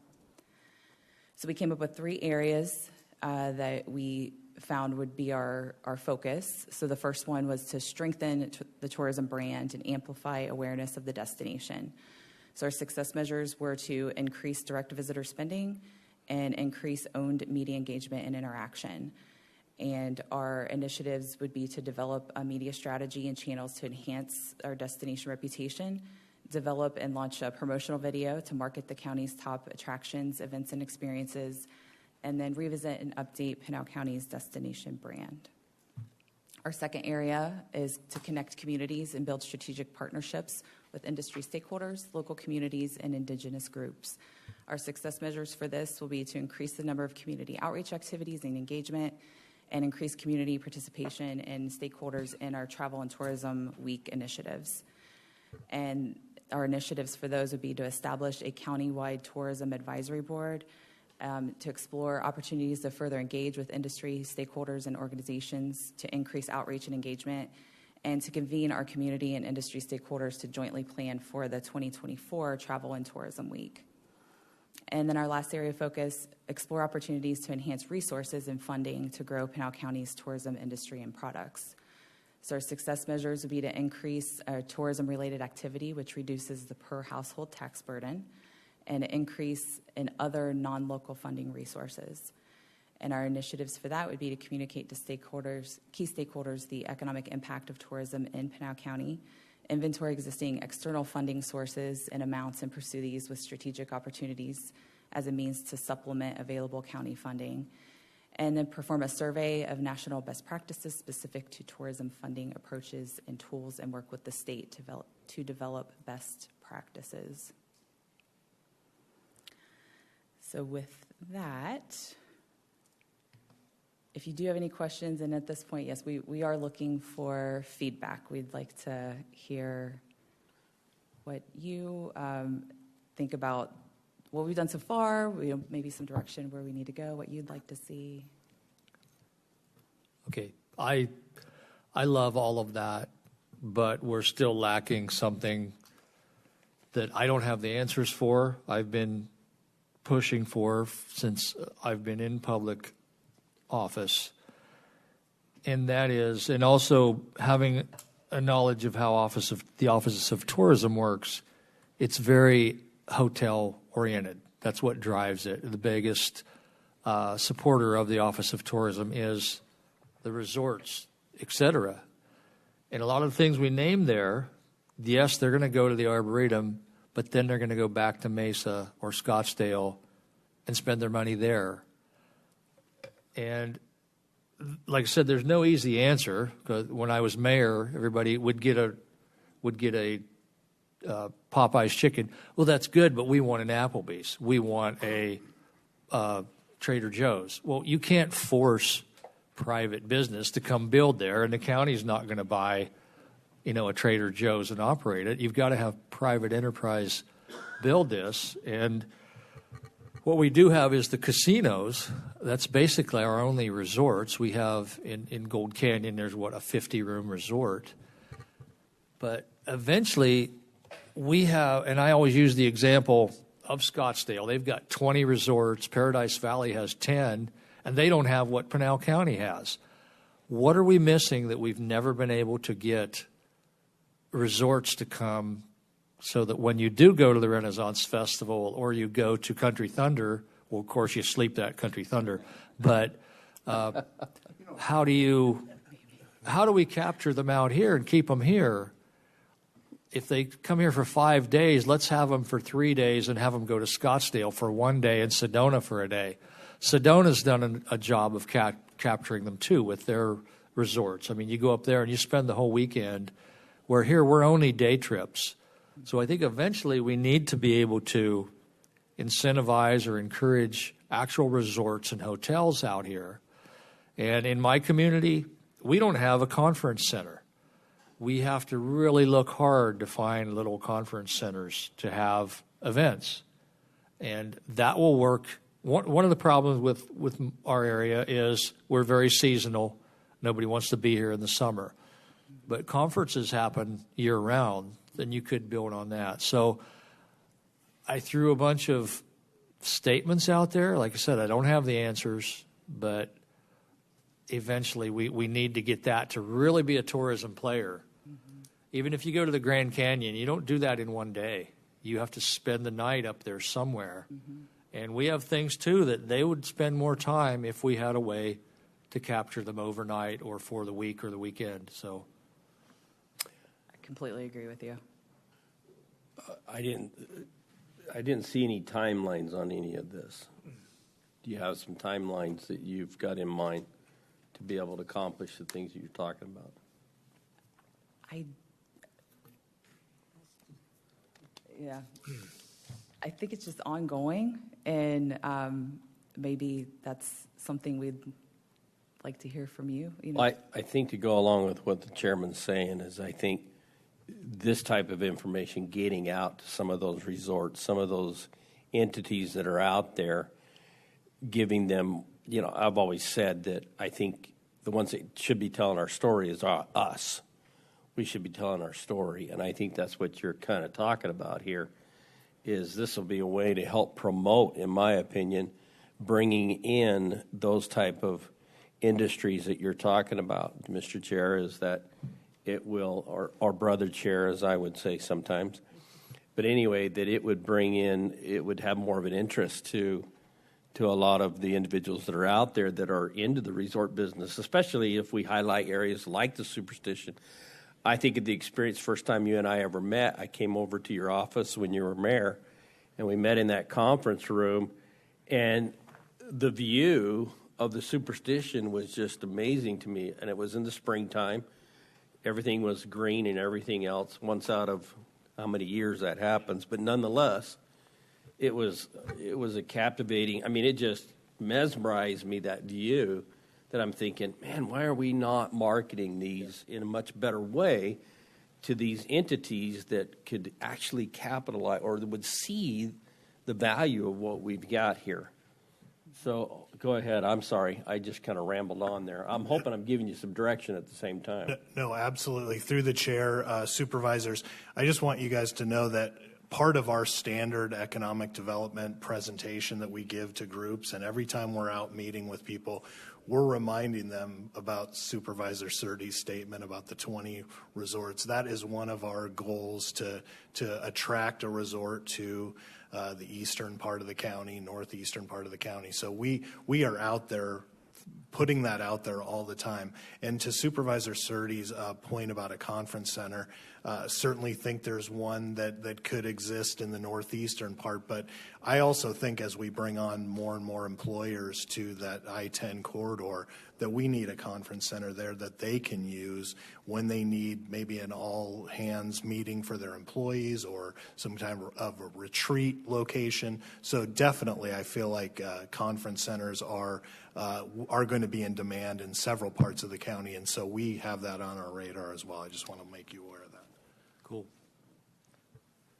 So we came up with 3 areas that we found would be our focus. So the first one was to strengthen the tourism brand and amplify awareness of the destination. So our success measures were to increase direct visitor spending and increase owned media engagement and interaction. And our initiatives would be to develop a media strategy and channels to enhance our destination reputation, develop and launch a promotional video to market the county's top attractions, events, and experiences, and then revisit and update Pinal County's destination brand. Our second area is to connect communities and build strategic partnerships with industry stakeholders, local communities, and indigenous groups. Our success measures for this will be to increase the number of community outreach activities and engagement, and increase community participation and stakeholders in our Travel and Tourism Week initiatives. And our initiatives for those would be to establish a countywide tourism advisory board, to explore opportunities to further engage with industry stakeholders and organizations, to increase outreach and engagement, and to convene our community and industry stakeholders to jointly plan for the 2024 Travel and Tourism Week. And then our last area of focus, explore opportunities to enhance resources and funding to grow Pinal County's tourism industry and products. So our success measures would be to increase tourism-related activity, which reduces the per household tax burden, and an increase in other non-local funding resources. And our initiatives for that would be to communicate to stakeholders, key stakeholders, the economic impact of tourism in Pinal County, inventory existing external funding sources and amounts, and pursue these with strategic opportunities as a means to supplement available county funding, and then perform a survey of national best practices specific to tourism funding approaches and tools, and work with the state to develop best practices. So with that, if you do have any questions, and at this point, yes, we are looking for feedback. We'd like to hear what you think about what we've done so far, maybe some direction where we need to go, what you'd like to see. Okay, I love all of that, but we're still lacking something that I don't have the answers for. I've been pushing for since I've been in public office, and that is, and also having a knowledge of how the Office of Tourism works. It's very hotel oriented. That's what drives it. The biggest supporter of the Office of Tourism is the resorts, etc. And a lot of the things we name there, yes, they're going to go to the Arboretum, but then they're going to go back to Mesa or Scottsdale and spend their money there. And like I said, there's no easy answer, because when I was mayor, everybody would get a Popeye's chicken. Well, that's good, but we want an Applebee's. We want a Trader Joe's. Well, you can't force private business to come build there, and the county's not going to buy, a Trader Joe's and operate it. You've got to have private enterprise build this. And what we do have is the casinos. That's basically our only resorts. We have in Gold Canyon, there's a 50-room resort. But eventually we have, and I always use the example of Scottsdale. They've got 20 resorts. Paradise Valley has 10, and they don't have what Pinal County has. What are we missing that we've never been able to get resorts to come, so that when you do go to the Renaissance Festival or you go to Country Thunder, well, of course, you sleep at Country Thunder, but how do we capture them out here and keep them here? If they come here for 5 days, let's have them for 3 days and have them go to Scottsdale for 1 day and Sedona for a day. Sedona's done a job of capturing them, too, with their resorts. I mean, you go up there and you spend the whole weekend, where here we're only day trips. So I think eventually we need to be able to incentivize or encourage actual resorts and hotels out here. And in my community, we don't have a conference center. We have to really look hard to find little conference centers to have events. And that will work. One of the problems with our area is we're very seasonal. Nobody wants to be here in the summer. But conferences happen year-round, then you could build on that. So I threw a bunch of statements out there. Like I said, I don't have the answers, but eventually we need to get that to really be a tourism player. Mm-hmm. Even if you go to the Grand Canyon, you don't do that in 1 day. You have to spend the night up there somewhere. Mm-hmm. And we have things, too, that they would spend more time if we had a way to capture them overnight or for the week or the weekend. So I completely agree with you. I didn't see any timelines on any of this. Do you have some timelines that you've got in mind to be able to accomplish the things that you're talking about? Yeah. I think it's just ongoing, and maybe that's something we'd like to hear from you. I think to go along with what the chairman's saying is I think this type of information getting out to some of those resorts, some of those entities that are out there, giving them, I've always said that I think the ones that should be telling our story is us. We should be telling our story, and I think that's what you're kind of talking about here, is this will be a way to help promote, in my opinion, bringing in those type of industries that you're talking about, Mr. Chair, is that it will, or brother chair, as I would say sometimes, but anyway, that it would bring in, it would have more of an interest to a lot of the individuals that are out there that are into the resort business, especially if we highlight areas like the Superstition. I think of the experience, first time you and I ever met, I came over to your office when you were mayor, and we met in that conference room, and the view of the Superstition was just amazing to me, and it was in the springtime. Everything was green and everything else, once out of how many years that happens, but nonetheless, it was a captivating, it just mesmerized me, that view, that I'm thinking, man, why are we not marketing these in a much better way to these entities that could actually capitalize or would see the value of what we've got here? So go ahead. I'm sorry. I just kind of rambled on there. I'm hoping I'm giving you some direction at the same time. No, absolutely. Through the chair, supervisors, I just want you guys to know that part of our standard economic development presentation that we give to groups, and every time we're out meeting with people, we're reminding them about Supervisor Surtees' statement about the 20 resorts. That is one of our goals, to attract a resort to the eastern part of the county, northeastern part of the county. So we are out there putting that out there all the time. And to Supervisor Surtees' point about a conference center, certainly think there's one that could exist in the northeastern part. But I also think as we bring on more and more employers to that I-10 corridor, that we need a conference center there that they can use when they need maybe an all-hands meeting for their employees or some type of a retreat location. So definitely I feel like conference centers are going to be in demand in several parts of the county, and so we have that on our radar as well. I just want to make you aware of that. Cool.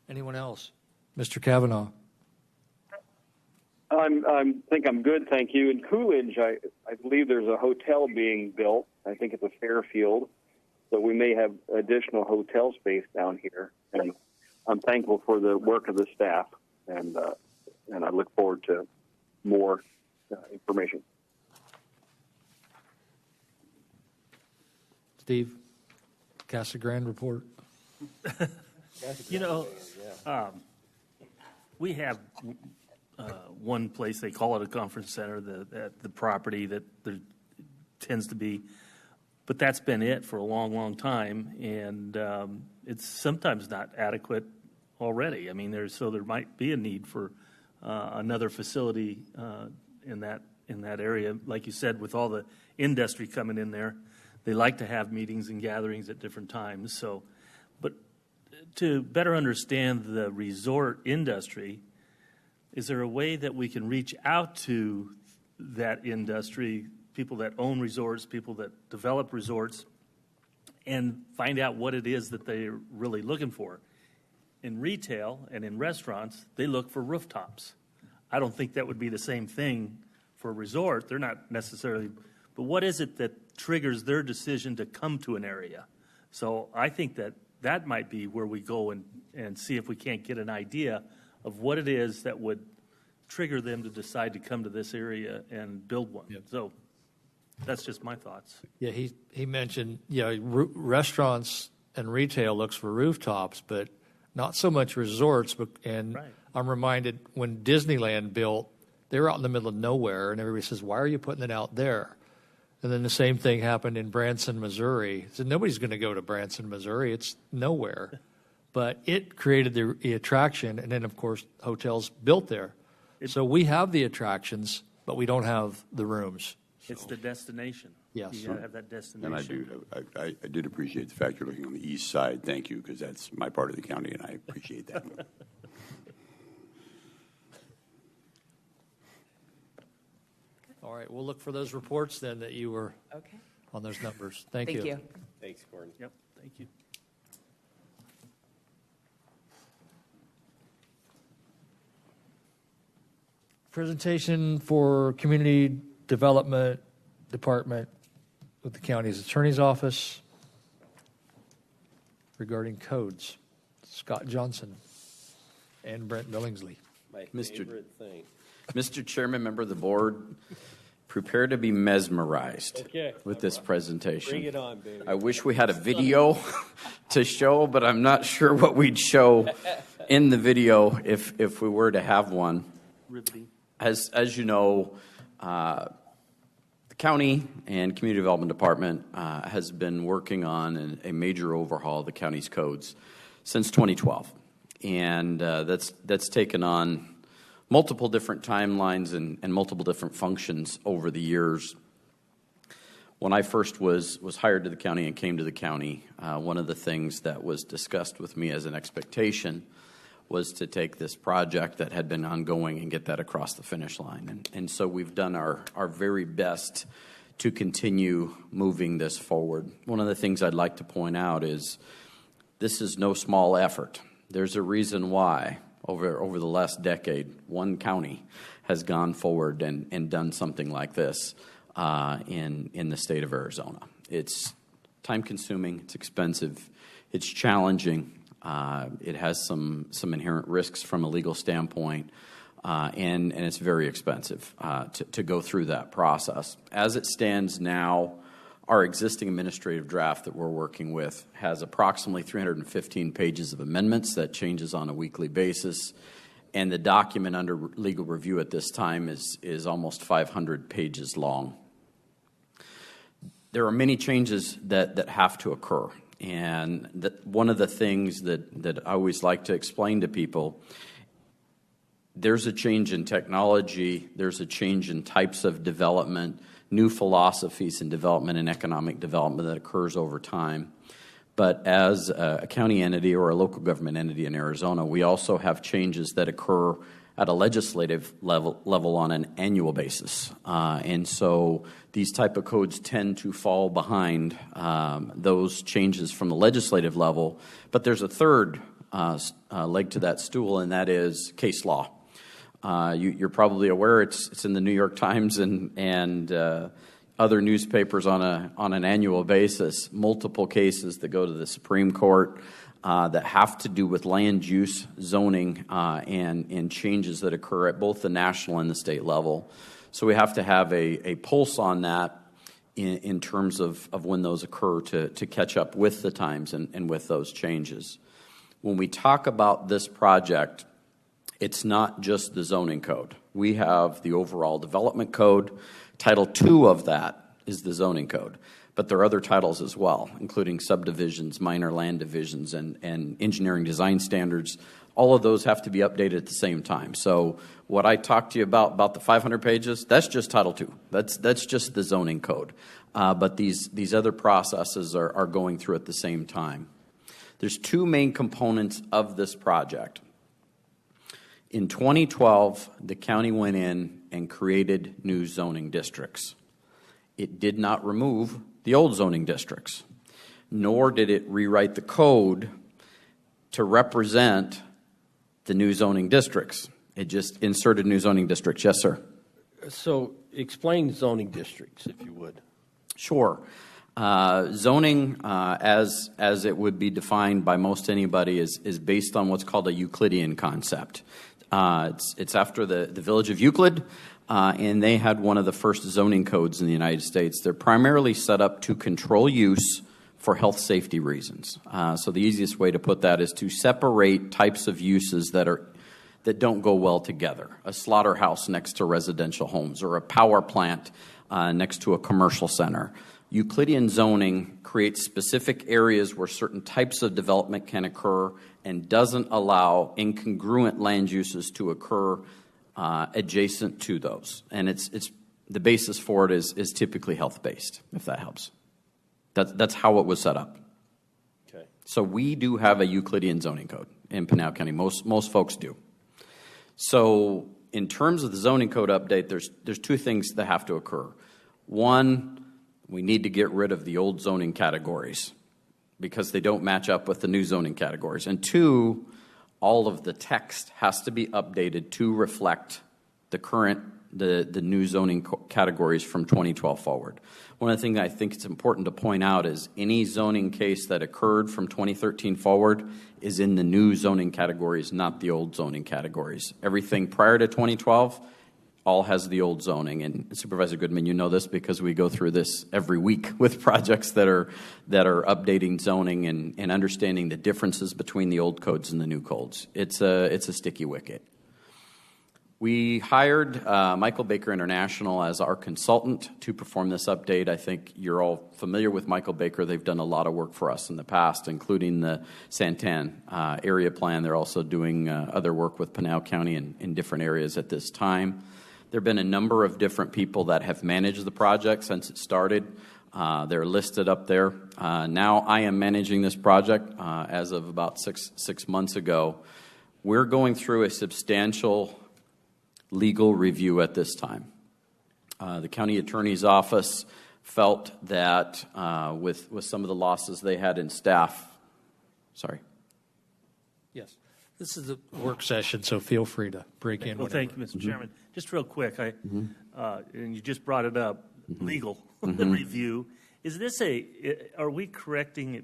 Anyone else? Mr. Kavanaugh. I think I'm good, thank you. In Coolidge, I believe there's a hotel being built. I think it's a Fairfield, so we may have additional hotel space down here. And I'm thankful for the work of the staff, and I look forward to more information. Steve, Casa Grande report. We have one place, they call it a conference center, the property that there tends to be, but that's been it for a long, long time, and it's sometimes not adequate already. There might be a need for another facility in that area. Like you said, with all the industry coming in there, they like to have meetings and gatherings at different times. So, but to better understand the resort industry, is there a way that we can reach out to that industry, people that own resorts, people that develop resorts, and find out what it is that they're really looking for? In retail and in restaurants, they look for rooftops. I don't think that would be the same thing for a resort. They're not necessarily, but what is it that triggers their decision to come to an area? So I think that might be where we go and see if we can't get an idea of what it is that would trigger them to decide to come to this area and build one. Yep. So that's just my thoughts. Yeah, he mentioned, restaurants and retail looks for rooftops, but not so much resorts. And right. I'm reminded when Disneyland built, they were out in the middle of nowhere, and everybody says, why are you putting it out there? And then the same thing happened in Branson, Missouri. So nobody's going to go to Branson, Missouri. It's nowhere. but it created the attraction, and then, of course, hotels built there. So we have the attractions, but we don't have the rooms. It's the destination. Yes. You gotta have that destination. And I did appreciate the fact you're looking on the east side. Thank you, because that's my part of the county, and I appreciate that. All right, we'll look for those reports then that you were Okay. on those numbers. Thank you. Thank you. Thanks, Gordon. Yep, thank you. Presentation for Community Development Department with the county's attorney's office regarding codes. Scott Johnson and Brent Billingsley. My Mr. favorite thing. Mr. Chairman, member of the board, prepare to be mesmerized Okay. with this presentation. Bring it on, baby. I wish we had a video to show, but I'm not sure what we'd show in the video if we were to have one. Riveting. As you know, the county and community development department has been working on a major overhaul of the county's codes since 2012, and that's taken on multiple different timelines and multiple different functions over the years. When I first was hired to the county and came to the county, one of the things that was discussed with me as an expectation was to take this project that had been ongoing and get that across the finish line. And so we've done our very best to continue moving this forward. One of the things I'd like to point out is this is no small effort. There's a reason why over the last decade, one county has gone forward and done something like this in the state of Arizona. It's time-consuming, it's expensive, it's challenging. It has some inherent risks from a legal standpoint, and it's very expensive to go through that process. As it stands now, our existing administrative draft that we're working with has approximately 315 pages of amendments that changes on a weekly basis, and the document under legal review at this time is almost 500 pages long. There are many changes that have to occur. And one of the things that I always like to explain to people, there's a change in technology, there's a change in types of development, new philosophies in development and economic development that occurs over time. But as a county entity or a local government entity in Arizona, we also have changes that occur at a legislative level on an annual basis. And so these type of codes tend to fall behind those changes from the legislative level. But there's a third leg to that stool, and that is case law. You're probably aware it's in the New York Times and other newspapers on an annual basis, multiple cases that go to the Supreme Court that have to do with land use, zoning, and changes that occur at both the national and the state level. So we have to have a pulse on that in terms of when those occur to catch up with the times and with those changes. When we talk about this project, it's not just the zoning code. We have the overall development code. Title II of that is the zoning code. But there are other titles as well, including subdivisions, minor land divisions, and engineering design standards. All of those have to be updated at the same time. So what I talked to you about the 500 pages, that's just Title II. That's just the zoning code. But these other processes are going through at the same time. There's two main components of this project. In 2012, the county went in and created new zoning districts. It did not remove the old zoning districts, nor did it rewrite the code to represent the new zoning districts. It just inserted new zoning districts. Yes, sir. So explain zoning districts, if you would. Sure. Zoning, as it would be defined by most anybody, is based on what's called a Euclidean concept. It's after the village of Euclid, and they had one of the first zoning codes in the United States. They're primarily set up to control use for health safety reasons. So the easiest way to put that is to separate types of uses that don't go well together. A slaughterhouse next to residential homes, or a power plant next to a commercial center. Euclidean zoning creates specific areas where certain types of development can occur, and doesn't allow incongruent land uses to occur adjacent to those. And it's the basis for it is typically health-based, if that helps. That's how it was set up. Okay. So we do have a Euclidean zoning code in Pinal County. Most folks do. So in terms of the zoning code update, there's two things that have to occur. One, we need to get rid of the old zoning categories because they don't match up with the new zoning categories. And two, all of the text has to be updated to reflect the new zoning categories from 2012 forward. One of the things I think it's important to point out is any zoning case that occurred from 2013 forward is in the new zoning categories, not the old zoning categories. Everything prior to 2012 all has the old zoning. And Supervisor Goodman, you know this because we go through this every week with projects that are updating zoning and understanding the differences between the old codes and the new codes. It's a sticky wicket. We hired Michael Baker International as our consultant to perform this update. I think you're all familiar with Michael Baker. They've done a lot of work for us in the past, including the Santan area plan. They're also doing other work with Pinal County in different areas at this time. There have been a number of different people that have managed the project since it started. They're listed up there. Now I am managing this project as of about six months ago. We're going through a substantial legal review at this time. The county attorney's office felt that with some of the losses they had in staff. Sorry. Yes. This is a work session, so feel free to break in. Well, thank you, Mr. Chairman. Just real quick, and you just brought it up, legal review. Is this are we correcting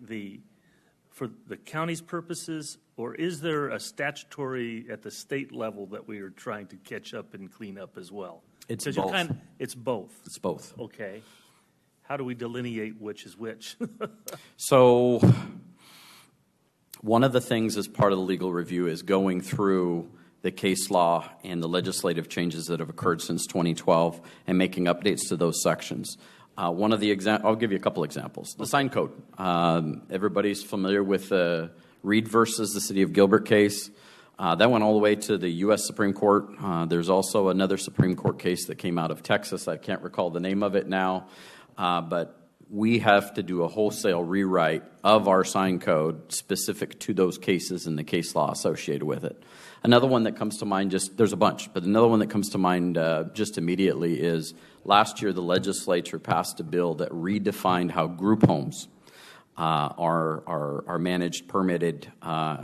for the county's purposes, or is there a statutory at the state level that we are trying to catch up and clean up as well? It's both. It's both. It's both. Okay. How do we delineate which is which? So one of the things as part of the legal review is going through the case law and the legislative changes that have occurred since 2012 and making updates to those sections. One of the I'll give you a couple examples. The sign code. Everybody's familiar with the Reed versus the City of Gilbert case. That went all the way to the U.S. Supreme Court. There's also another Supreme Court case that came out of Texas. I can't recall the name of it now, but we have to do a wholesale rewrite of our sign code specific to those cases and the case law associated with it. Another one that comes to mind, there's a bunch, but another one that comes to mind just immediately is last year the legislature passed a bill that redefined how group homes are managed, permitted,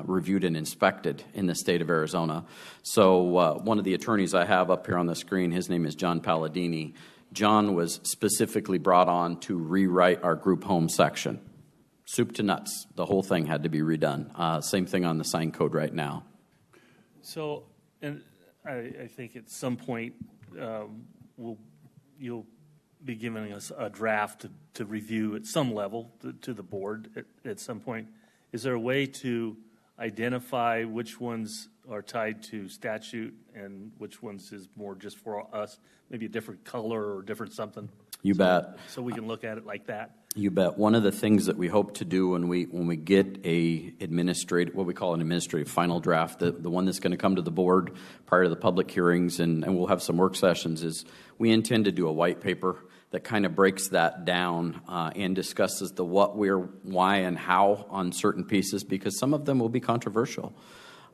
reviewed, and inspected in the state of Arizona. So one of the attorneys I have up here on the screen, his name is John Palladini. John was specifically brought on to rewrite our group home section. Soup to nuts. The whole thing had to be redone. Same thing on the sign code right now. So, and I think at some point you'll be giving us a draft to review at some level to the board at some point. Is there a way to identify which ones are tied to statute and which ones is more just for us, maybe a different color or different something? You bet. So we can look at it like that. You bet. One of the things that we hope to do when we get what we call an administrative final draft, the one that's going to come to the board prior to the public hearings, and we'll have some work sessions, is we intend to do a white paper that kind of breaks that down and discusses the what, where, why, and how on certain pieces, because some of them will be controversial.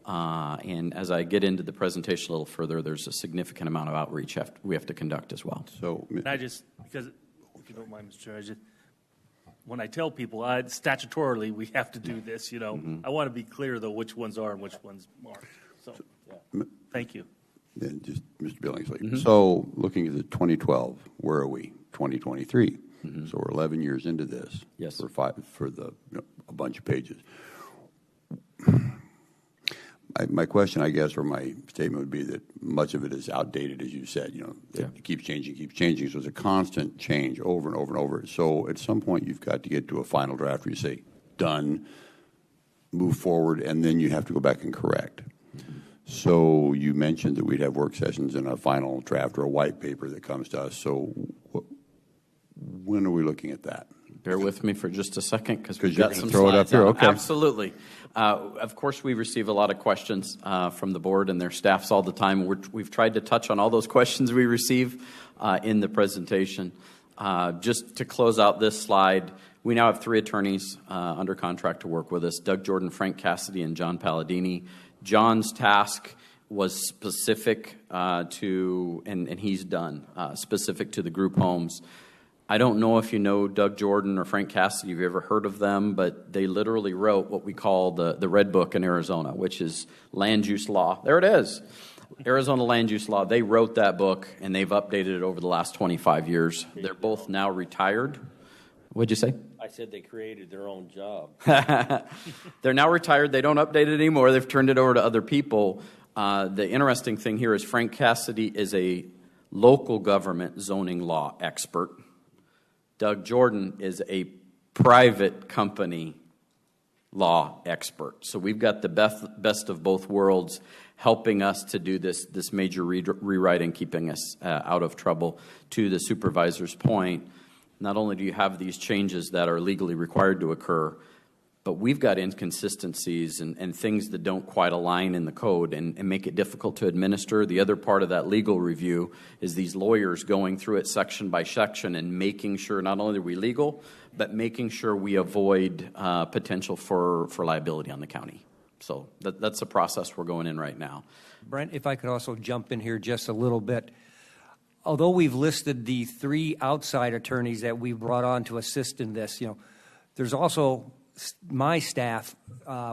And as I get into the presentation a little further, there's a significant amount of outreach we have to conduct as well. So, because if you don't mind, Mr. Chair, when I tell people statutorily we have to do this, I want to be clear though which ones are and which ones aren't. So, thank you. Then just Mr. Billingsley. So, looking at the 2012, where are we? 2023. So we're 11 years into this. Yes. For a bunch of pages. My question, I guess, or my statement would be that much of it is outdated, as you said. It keeps changing. So it's a constant change over and over and over. So at some point, you've got to get to a final draft where you say, done, move forward, and then you have to go back and correct. So you mentioned that we'd have work sessions and a final draft or a white paper that comes to us. So when are we looking at that? Bear with me for just a second because we've you're got gonna some throw it up slides here, on. okay. Absolutely. Of course, we receive a lot of questions from the board and their staffs all the time. We've tried to touch on all those questions we receive in the presentation. Just to close out this slide, we now have 3 attorneys under contract to work with us: Doug Jordan, Frank Cassidy, and John Palladini. John's task was specific to, and he's done, specific to the group homes. I don't know if you know Doug Jordan or Frank Cassidy, if you've ever heard of them, but they literally wrote what we call the Red Book in Arizona, which is land use law. There it is. Arizona land use law. They wrote that book, and they've updated it over the last 25 years. They're both now retired. What'd you say? I said they created their own job. They're now retired. They don't update it anymore. They've turned it over to other people. The interesting thing here is Frank Cassidy is a local government zoning law expert. Doug Jordan is a private company law expert. So we've got the best of both worlds helping us to do this major rewriting, keeping us out of trouble. To the supervisor's point, not only do you have these changes that are legally required to occur, but we've got inconsistencies and things that don't quite align in the code and make it difficult to administer. The other part of that legal review is these lawyers going through it section by section and making sure not only are we legal, but making sure we avoid potential for liability on the county. So that's the process we're going in right now. Brent, if I could also jump in here just a little bit. Although we've listed the 3 outside attorneys that we brought on to assist in this, there's also my staff,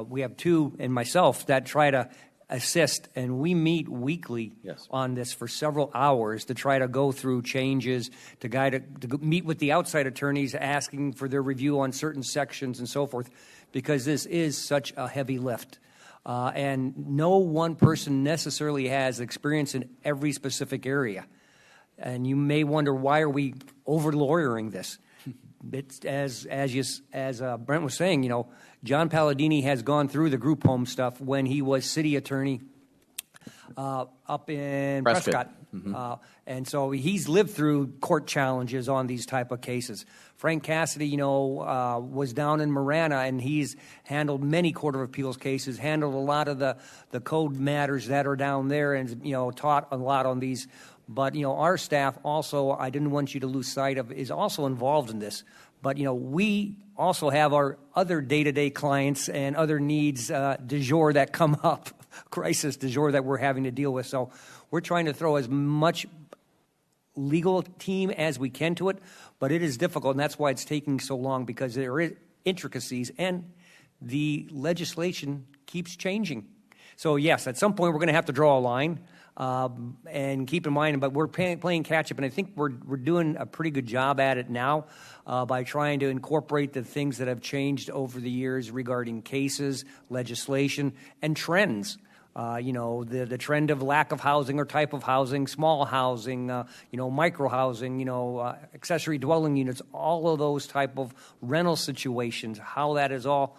we have 2, and myself that try to assist, and we meet weekly on this for several hours to try to go through changes, to meet with the outside attorneys asking for their review on certain sections and so forth, because this is such a heavy lift. And no one person necessarily has experience in every specific area. And you may wonder, why are we over-lawyering this? It's as Brent was saying, John Palladini has gone through the group home stuff when he was city attorney up in Prescott. Mm-hmm. And so he's lived through court challenges on these type of cases. Frank Cassidy, was down in Marana, and he's handled many Court of Appeals cases, handled a lot of the code matters that are down there, and, taught a lot on these. But, our staff also, I didn't want you to lose sight of, is also involved in this. But, we also have our other day-to-day clients and other needs du jour that come up, crisis du jour that we're having to deal with. So we're trying to throw as much legal team as we can to it, but it is difficult, and that's why it's taking so long, because there are intricacies, and the legislation keeps changing. So, yes, at some point we're going to have to draw a line. And keep in mind, but we're playing catch-up, and I think we're doing a pretty good job at it now by trying to incorporate the things that have changed over the years regarding cases, legislation, and trends. The trend of lack of housing or type of housing, small housing, micro housing, accessory dwelling units, all of those type of rental situations, how that is all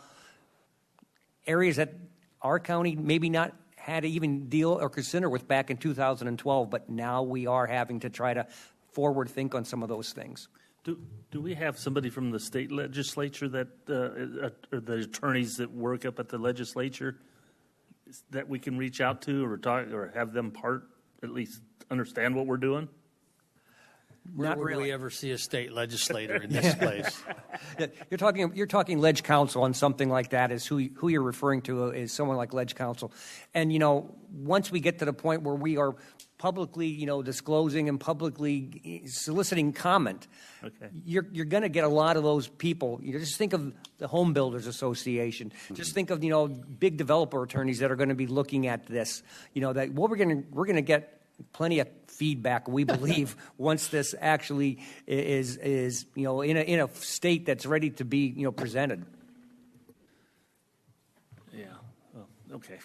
areas that our county maybe not had to even deal or consider with back in 2012, but now we are having to try to forward think on some of those things. Do we have somebody from the state legislature that, or the attorneys that work up at the legislature that we can reach out to or talk or have them at least understand what we're doing? Not really. Would we ever see a state legislator in this place? You're talking ledge counsel on something like that. Is who you're referring to is someone like ledge counsel, and once we get to the point where we are publicly disclosing and publicly soliciting comment, okay, you're going to get a lot of those people. Just think of the Home Builders Association. Mm-hmm. Just think of big developer attorneys that are going to be looking at this. That we're going to get plenty of feedback, we believe, once this actually is in a state that's ready to be presented. Yeah. Oh, okay.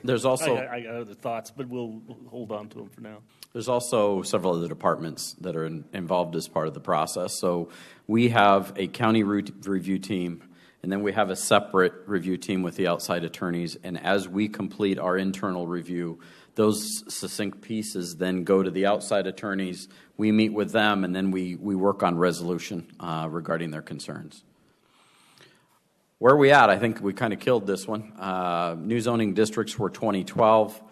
There's also I got other thoughts, but we'll hold on to them for now. There's also several other departments that are involved as part of the process. So we have a county review team, and then we have a separate review team with the outside attorneys. And as we complete our internal review, those succinct pieces then go to the outside attorneys. We meet with them, and then we work on resolution regarding their concerns. Where are we at? I think we kind of killed this one. New zoning districts were 2012.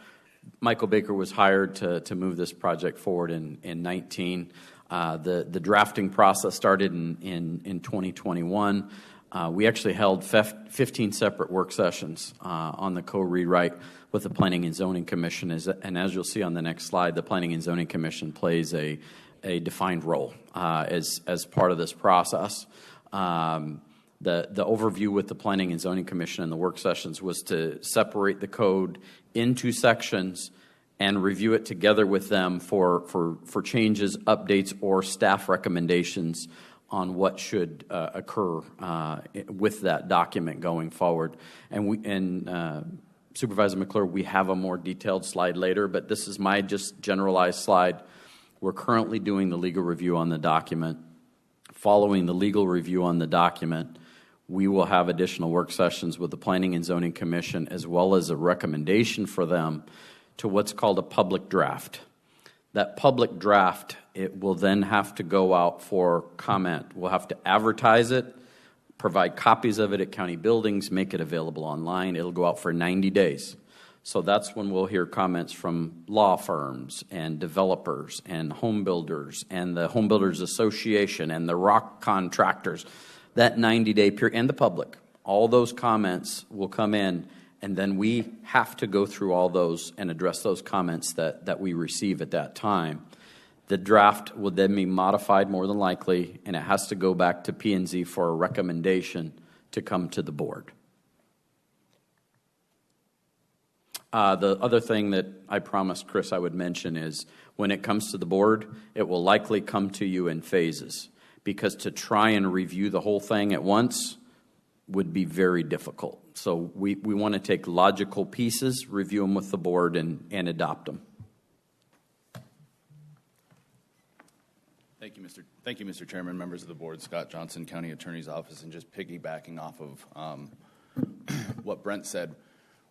Michael Baker was hired to move this project forward in 19. The drafting process started in 2021. We actually held 15 separate work sessions on the co-rewrite with the Planning and Zoning Commission. And as you'll see on the next slide, the Planning and Zoning Commission plays a defined role as part of this process. The overview with the Planning and Zoning Commission and the work sessions was to separate the code into sections and review it together with them for changes, updates, or staff recommendations on what should occur with that document going forward. And Supervisor McClure, we have a more detailed slide later, but this is my just generalized slide. We're currently doing the legal review on the document. Following the legal review on the document, we will have additional work sessions with the Planning and Zoning Commission, as well as a recommendation for them to what's called a public draft. That public draft, it will then have to go out for comment. We'll have to advertise it, provide copies of it at county buildings, make it available online. It'll go out for 90 days. So that's when we'll hear comments from law firms and developers and home builders and the Home Builders Association and the rock contractors. That 90-day period, and the public, all those comments will come in, and then we have to go through all those and address those comments that we receive at that time. The draft will then be modified more than likely, and it has to go back to P&Z for a recommendation to come to the board. The other thing that I promised Chris I would mention is when it comes to the board, it will likely come to you in phases, because to try and review the whole thing at once would be very difficult. So we want to take logical pieces, review them with the board, and adopt them. Thank you, Mr. Chairman, members of the board, Scott Johnson, County Attorney's Office, and just piggybacking off of what Brent said,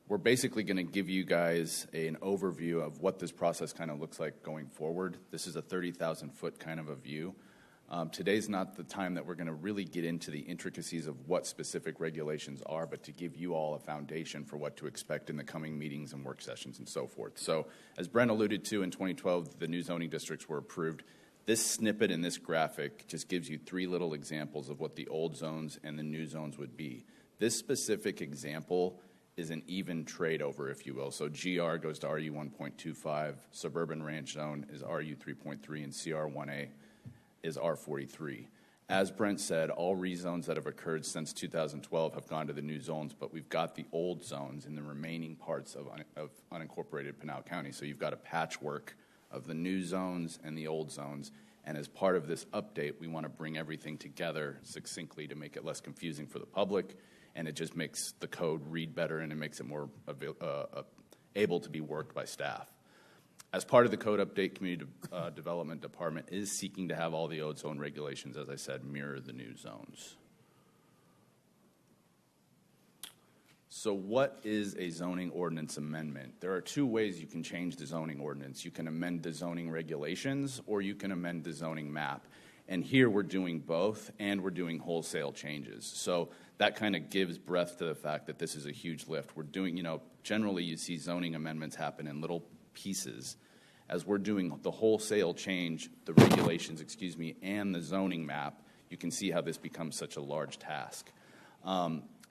we're basically going to give you guys an overview of what this process kind of looks like going forward. This is a 30,000-foot kind of a view. Today's not the time that we're going to really get into the intricacies of what specific regulations are, but to give you all a foundation for what to expect in the coming meetings and work sessions and so forth. So as Brent alluded to, in 2012, the new zoning districts were approved. This snippet in this graphic just gives you three little examples of what the old zones and the new zones would be. This specific example is an even trade over, if you will. So GR goes to RU 1.25, suburban ranch zone is RU 3.3, and CR 1A is R43. As Brent said, all rezones that have occurred since 2012 have gone to the new zones, but we've got the old zones in the remaining parts of unincorporated Pinal County. So you've got a patchwork of the new zones and the old zones. And as part of this update, we want to bring everything together succinctly to make it less confusing for the public, and it just makes the code read better, and it makes it more able to be worked by staff. As part of the code update, Community Development Department is seeking to have all the old zone regulations, as I said, mirror the new zones. So what is a zoning ordinance amendment? There are two ways you can change the zoning ordinance. You can amend the zoning regulations, or you can amend the zoning map. And here we're doing both, and we're doing wholesale changes. So that kind of gives breadth to the fact that this is a huge lift. We're doing, generally you see zoning amendments happen in little pieces. As we're doing the wholesale change, the regulations, and the zoning map, you can see how this becomes such a large task.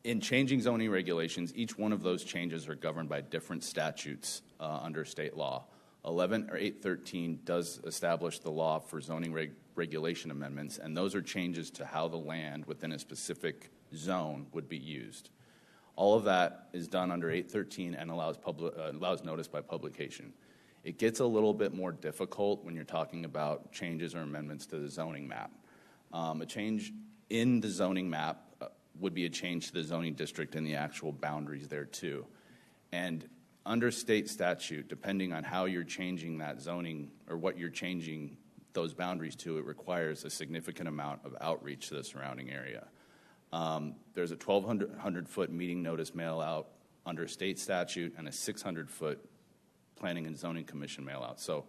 In changing zoning regulations, each one of those changes are governed by different statutes under state law. 813 does establish the law for zoning regulation amendments, and those are changes to how the land within a specific zone would be used. All of that is done under 813 and allows notice by publication. It gets a little bit more difficult when you're talking about changes or amendments to the zoning map. A change in the zoning map would be a change to the zoning district and the actual boundaries there too. And under state statute, depending on how you're changing that zoning or what you're changing those boundaries to, it requires a significant amount of outreach to the surrounding area. There's a 1,200-foot meeting notice mail out under state statute and a 600-foot Planning and Zoning Commission mail out. So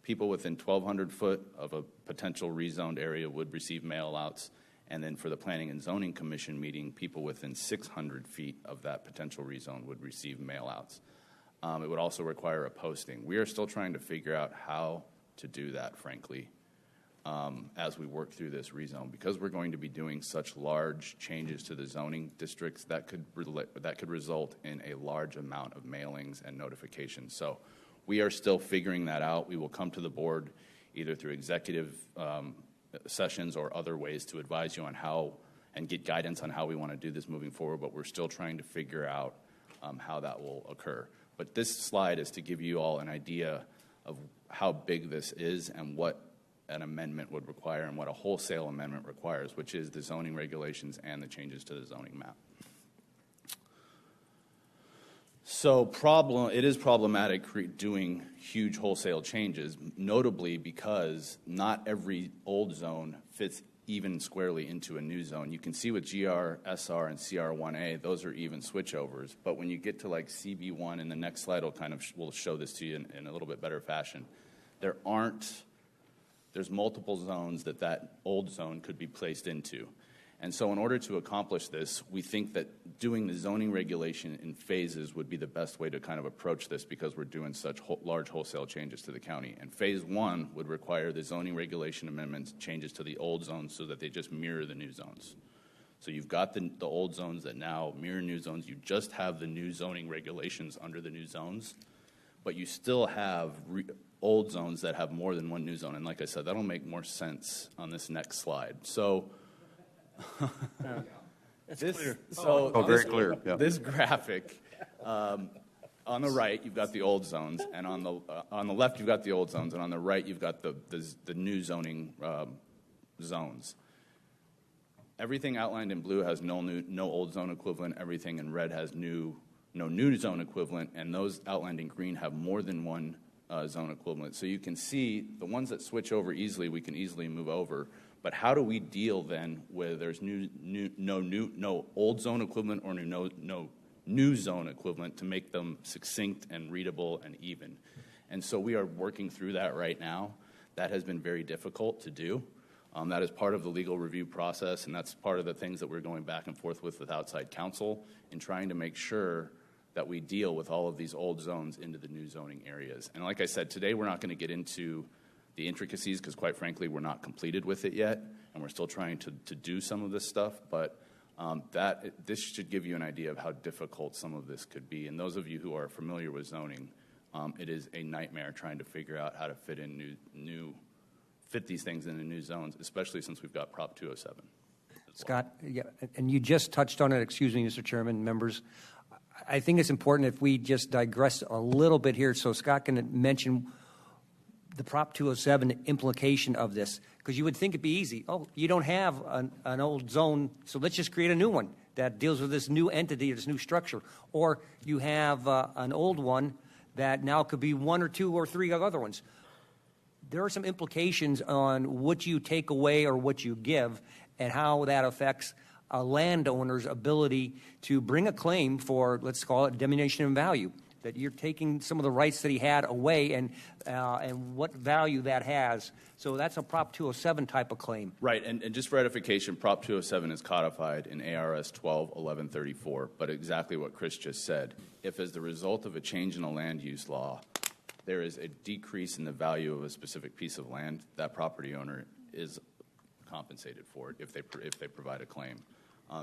People within 1,200 foot of a potential rezoned area would receive mail-outs. And then for the Planning and Zoning Commission meeting, people within 600 feet of that potential rezone would receive mail-outs. It would also require a posting. We are still trying to figure out how to do that, frankly, as we work through this rezone. Because we're going to be doing such large changes to the zoning districts, that could result in a large amount of mailings and notifications. So we are still figuring that out. We will come to the board either through executive sessions or other ways to advise you on how and get guidance on how we want to do this moving forward, but we're still trying to figure out how that will occur. But this slide is to give you all an idea of how big this is and what an amendment would require and what a wholesale amendment requires, which is the zoning regulations and the changes to the zoning map. So it is problematic doing huge wholesale changes, notably because not every old zone fits even squarely into a new zone. You can see with GR, SR, and CR1A, those are even switchovers. But when you get to like CB1, and the next slide will show this to you in a little bit better fashion, there's multiple zones that old zone could be placed into. And so in order to accomplish this, we think that doing the zoning regulation in phases would be the best way to kind of approach this, because we're doing such large wholesale changes to the county. And phase one would require the zoning regulation amendments changes to the old zones so that they just mirror the new zones. So you've got the old zones that now mirror new zones. You just have the new zoning regulations under the new zones, but you still have old zones that have more than one new zone. And like I said, that'll make more sense on this next slide. So That's clear. Very clear. Yeah. This graphic, on the right you've got the old zones, and on the left you've got the old zones, and on the right you've got the new zoning zones. Everything outlined in blue has no old zone equivalent. Everything in red has no new zone equivalent, and those outlined in green have more than one zone equivalent. So you can see the ones that switch over easily, we can easily move over. But how do we deal then with there's no old zone equivalent or no new zone equivalent to make them succinct and readable and even? And so we are working through that right now. That has been very difficult to do. That is part of the legal review process, and that's part of the things that we're going back and forth with outside counsel in trying to make sure that we deal with all of these old zones into the new zoning areas. And like I said, today we're not going to get into the intricacies because, quite frankly, we're not completed with it yet, and we're still trying to do some of this stuff. But this should give you an idea of how difficult some of this could be. And those of you who are familiar with zoning, it is a nightmare trying to figure out how to fit these things into new zones, especially since we've got Prop 207. Scott, yeah, and you just touched on it. Excuse me, Mr. Chairman, members. I think it's important if we just digress a little bit here, so Scott can mention the Prop 207 implication of this, because you would think it'd be easy. Oh, you don't have an old zone, so let's just create a new one that deals with this new entity or this new structure. Or you have an old one that now could be one or two or three other ones. There are some implications on what you take away or what you give and how that affects a landowner's ability to bring a claim for, let's call it, diminution in value. That you're taking some of the rights that he had away and what value that has. So that's a Prop 207 type of claim. Right, and just for edification, Prop 207 is codified in ARS 12-1134, but exactly what Chris just said. If as the result of a change in a land use law, there is a decrease in the value of a specific piece of land, that property owner is compensated for it if they provide a claim.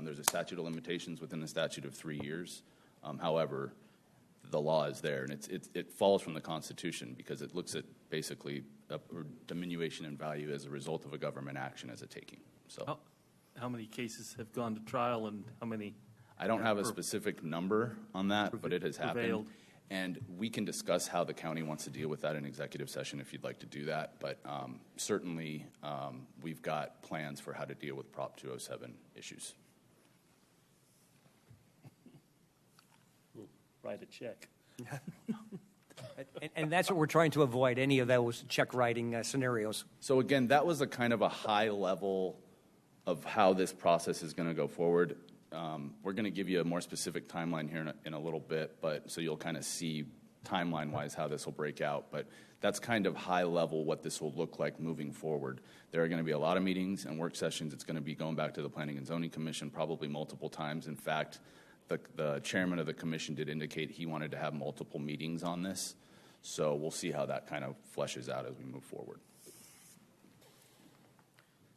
There's a statute of limitations within the statute of 3 years. However, the law is there, and it falls from the Constitution because it looks at basically a diminution in value as a result of a government action as a taking. So, how many cases have gone to trial, and how many? I don't have a specific number on that, but it has happened. Prevailed. And we can discuss how the county wants to deal with that in executive session if you'd like to do that. But certainly, we've got plans for how to deal with Prop 207 issues. Write a check. And that's what we're trying to avoid, any of those check writing scenarios. So again, that was a kind of a high level of how this process is going to go forward. We're going to give you a more specific timeline here in a little bit, but so you'll kind of see timeline-wise how this will break out, but that's kind of high level what this will look like moving forward. There are going to be a lot of meetings and work sessions. It's going to be going back to the Planning and Zoning Commission probably multiple times. In fact, the chairman of the commission did indicate he wanted to have multiple meetings on this. So we'll see how that kind of fleshes out as we move forward.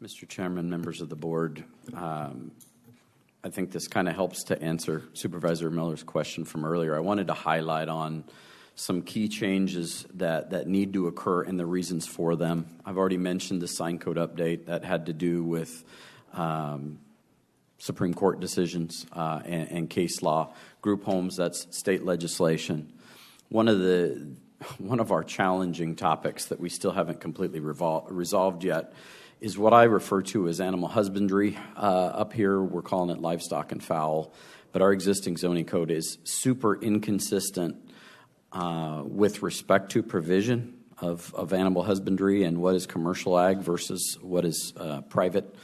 Mr. Chairman, members of the board, I think this kind of helps to answer Supervisor Miller's question from earlier. I wanted to highlight on some key changes that need to occur and the reasons for them. I've already mentioned the sign code update that had to do with Supreme Court decisions and case law. Group homes, that's state legislation. One of our challenging topics that we still haven't completely resolved yet is what I refer to as animal husbandry. Up here, we're calling it livestock and fowl, but our existing zoning code is super inconsistent with respect to provision of animal husbandry and what is commercial ag versus what is private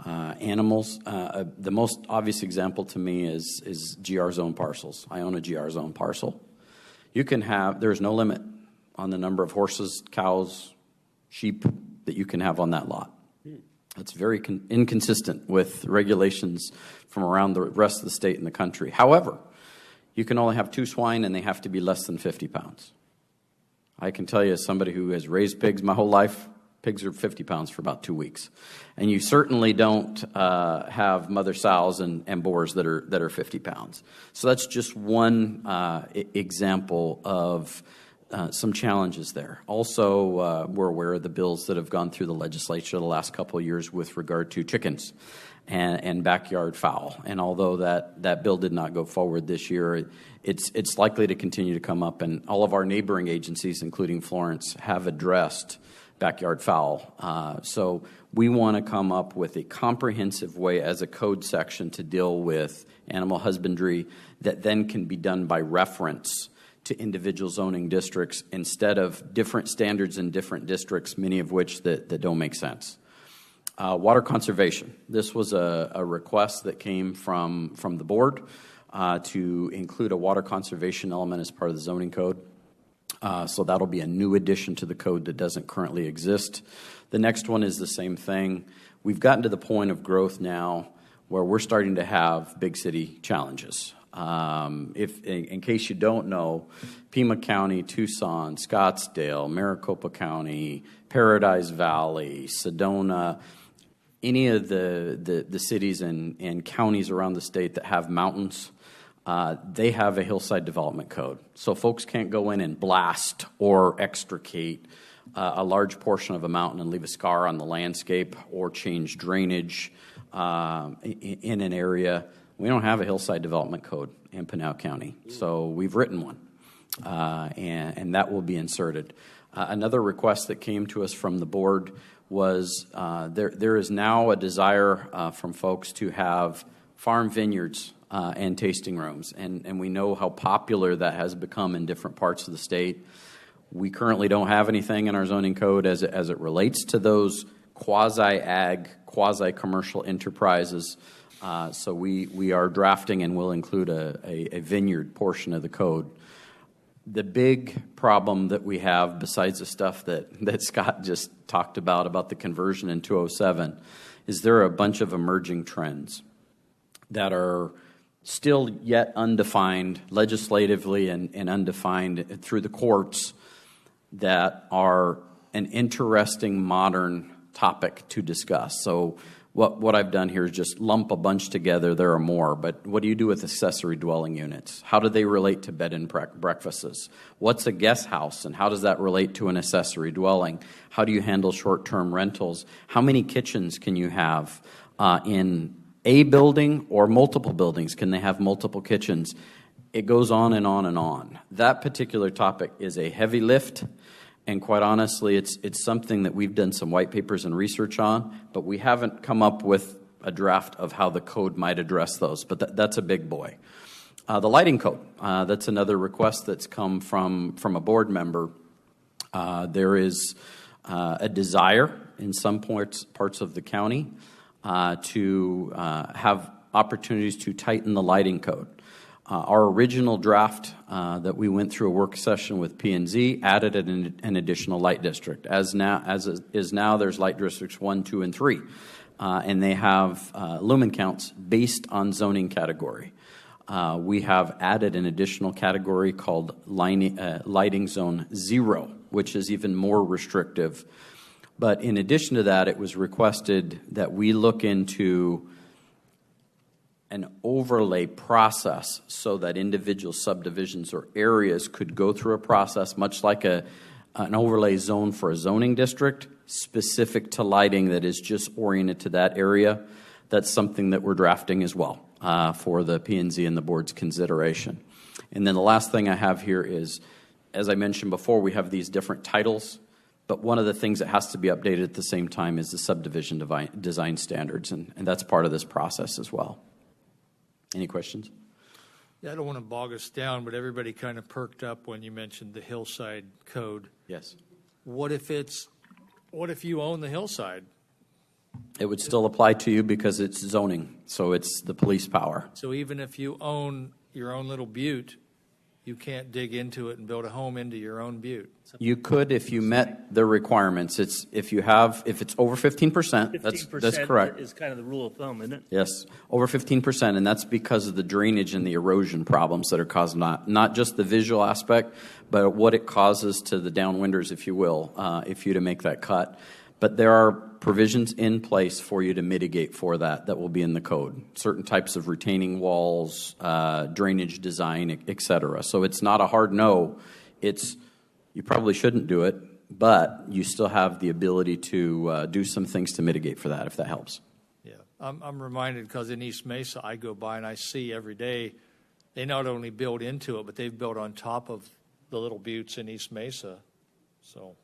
animals. The most obvious example to me is GR zone parcels. I own a GR zone parcel. There's no limit on the number of horses, cows, sheep that you can have on that lot. That's very inconsistent with regulations from around the rest of the state and the country. However, you can only have 2 swine and they have to be less than 50 pounds. I can tell you, as somebody who has raised pigs my whole life, pigs are 50 pounds for about 2 weeks. And you certainly don't have mother sows and boars that are 50 pounds. So that's just one example of some challenges there. Also, we're aware of the bills that have gone through the legislature the last couple of years with regard to chickens and backyard fowl. And although that bill did not go forward this year, it's likely to continue to come up. And all of our neighboring agencies, including Florence, have addressed backyard fowl. So we want to come up with a comprehensive way as a code section to deal with animal husbandry that then can be done by reference to individual zoning districts instead of different standards in different districts, many of which that don't make sense. Water conservation. This was a request that came from the board to include a water conservation element as part of the zoning code. So that'll be a new addition to the code that doesn't currently exist. The next one is the same thing. We've gotten to the point of growth now where we're starting to have big city challenges. In case you don't know, Pima County, Tucson, Scottsdale, Maricopa County, Paradise Valley, Sedona, any of the cities and counties around the state that have mountains, they have a hillside development code. So folks can't go in and blast or extricate a large portion of a mountain and leave a scar on the landscape or change drainage in an area. We don't have a hillside development code in Pinal County, so we've written one, and that will be inserted. Another request that came to us from the board was there is now a desire from folks to have farm vineyards and tasting rooms, and we know how popular that has become in different parts of the state. We currently don't have anything in our zoning code as it relates to those quasi-ag, quasi-commercial enterprises. So we are drafting and will include a vineyard portion of the code. The big problem that we have, besides the stuff that Scott just talked about the conversion in 207, is there are a bunch of emerging trends that are still yet undefined legislatively and undefined through the courts that are an interesting modern topic to discuss. So what I've done here is just lump a bunch together. There are more, but what do you do with accessory dwelling units? How do they relate to bed and breakfasts? What's a guest house, and how does that relate to an accessory dwelling? How do you handle short-term rentals? How many kitchens can you have in a building or multiple buildings? Can they have multiple kitchens? It goes on and on and on. That particular topic is a heavy lift. And quite honestly, it's something that we've done some white papers and research on, but we haven't come up with a draft of how the code might address those. But that's a big boy. The lighting code, that's another request that's come from a board member. There is a desire in some parts of the county to have opportunities to tighten the lighting code. Our original draft that we went through a work session with P&Z added an additional light district. As is now, there's light districts 1, 2, and 3, and they have lumen counts based on zoning category. We have added an additional category called lighting zone 0, which is even more restrictive. But in addition to that, it was requested that we look into an overlay process so that individual subdivisions or areas could go through a process much like an overlay zone for a zoning district specific to lighting that is just oriented to that area. That's something that we're drafting as well for the P&Z and the board's consideration. And then the last thing I have here is, as I mentioned before, we have these different titles, but one of the things that has to be updated at the same time is the subdivision design standards, and that's part of this process as well. Any questions? Yeah, I don't want to bog us down, but everybody kind of perked up when you mentioned the hillside code. Yes. What if you own the hillside? It would still apply to you because it's zoning, so it's the police power. So even if you own your own little butte, you can't dig into it and build a home into your own butte. You could if you met the requirements. If it's over 15%, that's correct. Is kind of the rule of thumb, isn't it? Yes, over 15%, and that's because of the drainage and the erosion problems that are caused, not just the visual aspect, but what it causes to the downwinders, if you will, if you to make that cut. But there are provisions in place for you to mitigate for that will be in the code. Certain types of retaining walls, drainage design, et cetera. So it's not a hard no. It's you probably shouldn't do it, but you still have the ability to do some things to mitigate for that, if that helps. Yeah, I'm reminded because in East Mesa, I go by and I see every day they not only build into it, but they've built on top of the little buttes in East Mesa. So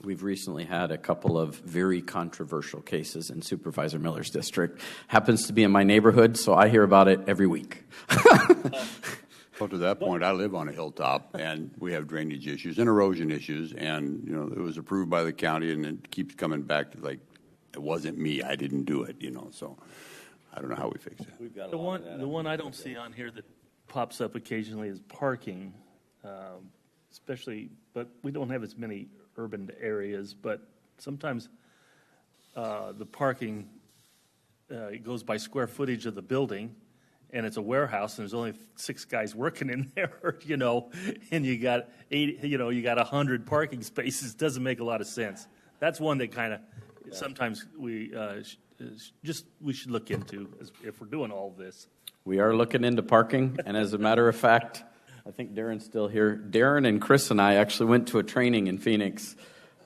we've recently had a couple of very controversial cases in Supervisor Miller's district. Happens to be in my neighborhood, so I hear about it every week. Well, to that point, I live on a hilltop, and we have drainage issues and erosion issues, and it was approved by the county, and it keeps coming back to like, it wasn't me, I didn't do it, so I don't know how we fix it. We've got the one I don't see on here that pops up occasionally is parking, especially, but we don't have as many urban areas, but sometimes the parking it goes by square footage of the building, and it's a warehouse, and there's only 6 guys working in there, and you got 80, you got 100 parking spaces. Doesn't make a lot of sense. That's one that kind of sometimes we should look into if we're doing all of this. We are looking into parking, and as a matter of fact, I think Darren's still here. Darren and Chris and I actually went to a training in Phoenix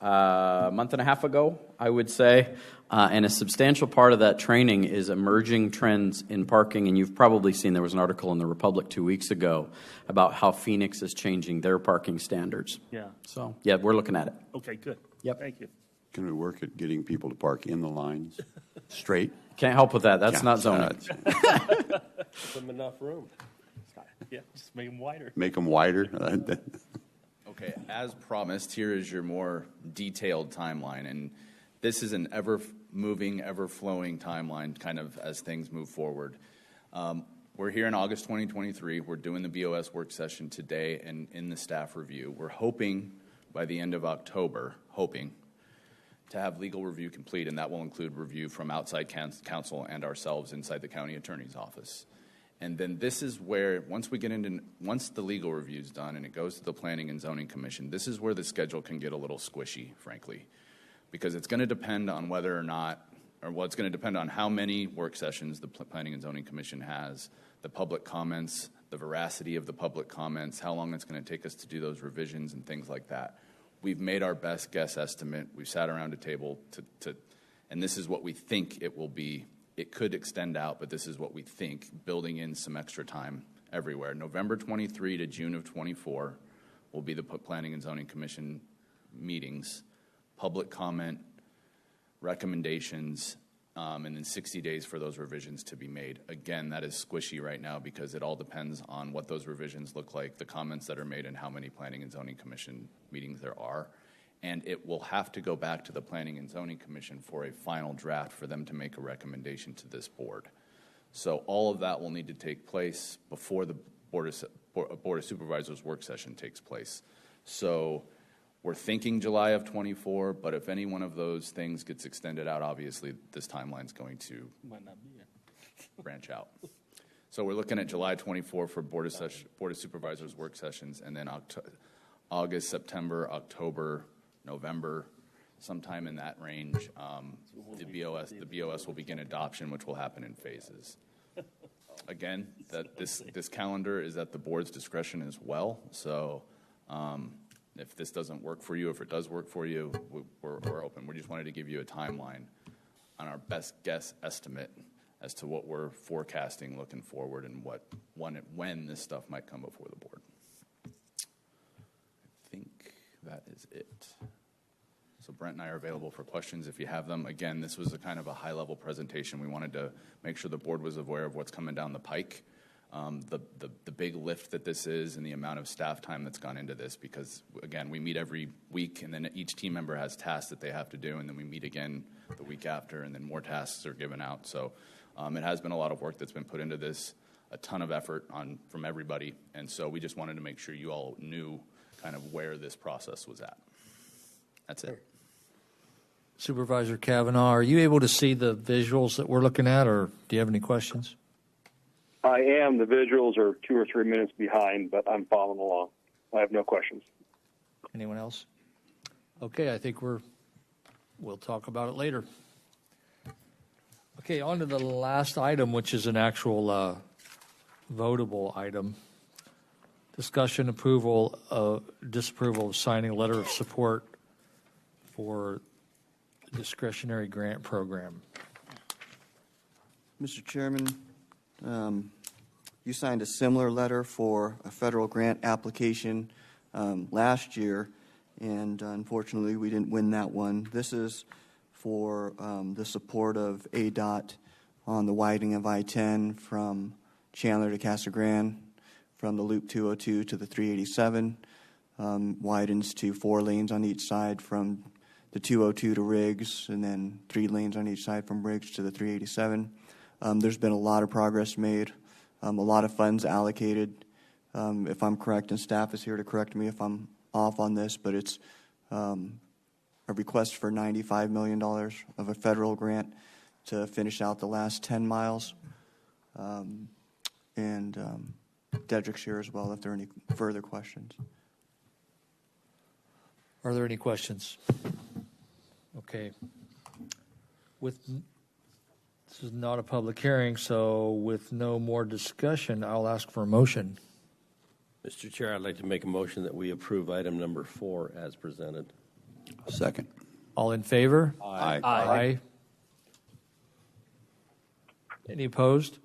a month and a half ago, I would say. And a substantial part of that training is emerging trends in parking. And you've probably seen there was an article in the Republic 2 weeks ago about how Phoenix is changing their parking standards. Yeah. So, yeah, we're looking at it. Okay, good. Yep. Thank you. Can we work at getting people to park in the lines straight? Can't help with that. That's not zoning. Give them enough room. Yeah, just make them wider. Make them wider? Okay, as promised, here is your more detailed timeline. And this is an ever-moving, ever-flowing timeline kind of as things move forward. We're here in August 2023. We're doing the BOS work session today and in the staff review. We're hoping by the end of October, to have legal review complete, and that will include review from outside counsel and ourselves inside the county attorney's office. And then this is where, once the legal review is done and it goes to the Planning and Zoning Commission, this is where the schedule can get a little squishy, frankly, because it's going to depend on whether or not, it's going to depend on how many work sessions the Planning and Zoning Commission has, the public comments, the veracity of the public comments, how long it's going to take us to do those revisions and things like that. We've made our best guess estimate. We've sat around a table and this is what we think it will be. It could extend out, but this is what we think, building in some extra time everywhere. November 23 to June of 24 will be the Planning and Zoning Commission meetings, public comment, recommendations, and then 60 days for those revisions to be made. Again, that is squishy right now because it all depends on what those revisions look like, the comments that are made, and how many Planning and Zoning Commission meetings there are. And it will have to go back to the Planning and Zoning Commission for a final draft for them to make a recommendation to this board. So all of that will need to take place before the Board of Supervisors work session takes place. So we're thinking July of 24, but if any one of those things gets extended out, obviously this timeline's going to branch out. So we're looking at July 24 for Board of Supervisors work sessions, and then August, September, October, November, sometime in that range. The BOS will begin adoption, which will happen in phases. Again, that this calendar is at the board's discretion as well. So if this doesn't work for you, if it does work for you, we're open. We just wanted to give you a timeline on our best guess estimate as to what we're forecasting looking forward and when this stuff might come before the board. I think that is it. So Brent and I are available for questions if you have them. Again, this was a kind of a high-level presentation. We wanted to make sure the board was aware of what's coming down the pike, the big lift that this is, and the amount of staff time that's gone into this. Because again, we meet every week, and then each team member has tasks that they have to do, and then we meet again the week after, and then more tasks are given out. So it has been a lot of work that's been put into this, a ton of effort from everybody, and so we just wanted to make sure you all knew kind of where this process was at. That's it. Supervisor Kavanaugh, are you able to see the visuals that we're looking at, or do you have any questions? I am. The visuals are 2 or 3 minutes behind, but I'm following along. I have no questions. Anyone else? Okay, I think we'll talk about it later. Okay, on to the last item, which is an actual votable item. Discussion, disapproval of signing a letter of support for the discretionary grant program. Mr. Chairman, you signed a similar letter for a federal grant application last year, and unfortunately we didn't win that one. This is for the support of ADOT on the widening of I-10 from Chandler to Casa Grande, from the Loop 202 to the 387, widens to 4 lanes on each side from the 202 to Riggs, and then 3 lanes on each side from Riggs to the 387. There's been a lot of progress made, a lot of funds allocated. If I'm correct, and staff is here to correct me if I'm off on this, but it's a request for $95 million of a federal grant to finish out the last 10 miles. And Dedrick's here as well if there are any further questions. Are there any questions? Okay. This is not a public hearing, so with no more discussion, I'll ask for a motion. Mr. Chair, I'd like to make a motion that we approve item number 4 as presented. Second. All in favor? Aye. Aye. Any opposed?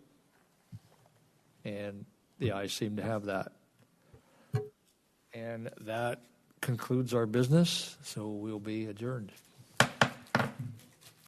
And the ayes seem to have that. And that concludes our business, so we'll be adjourned.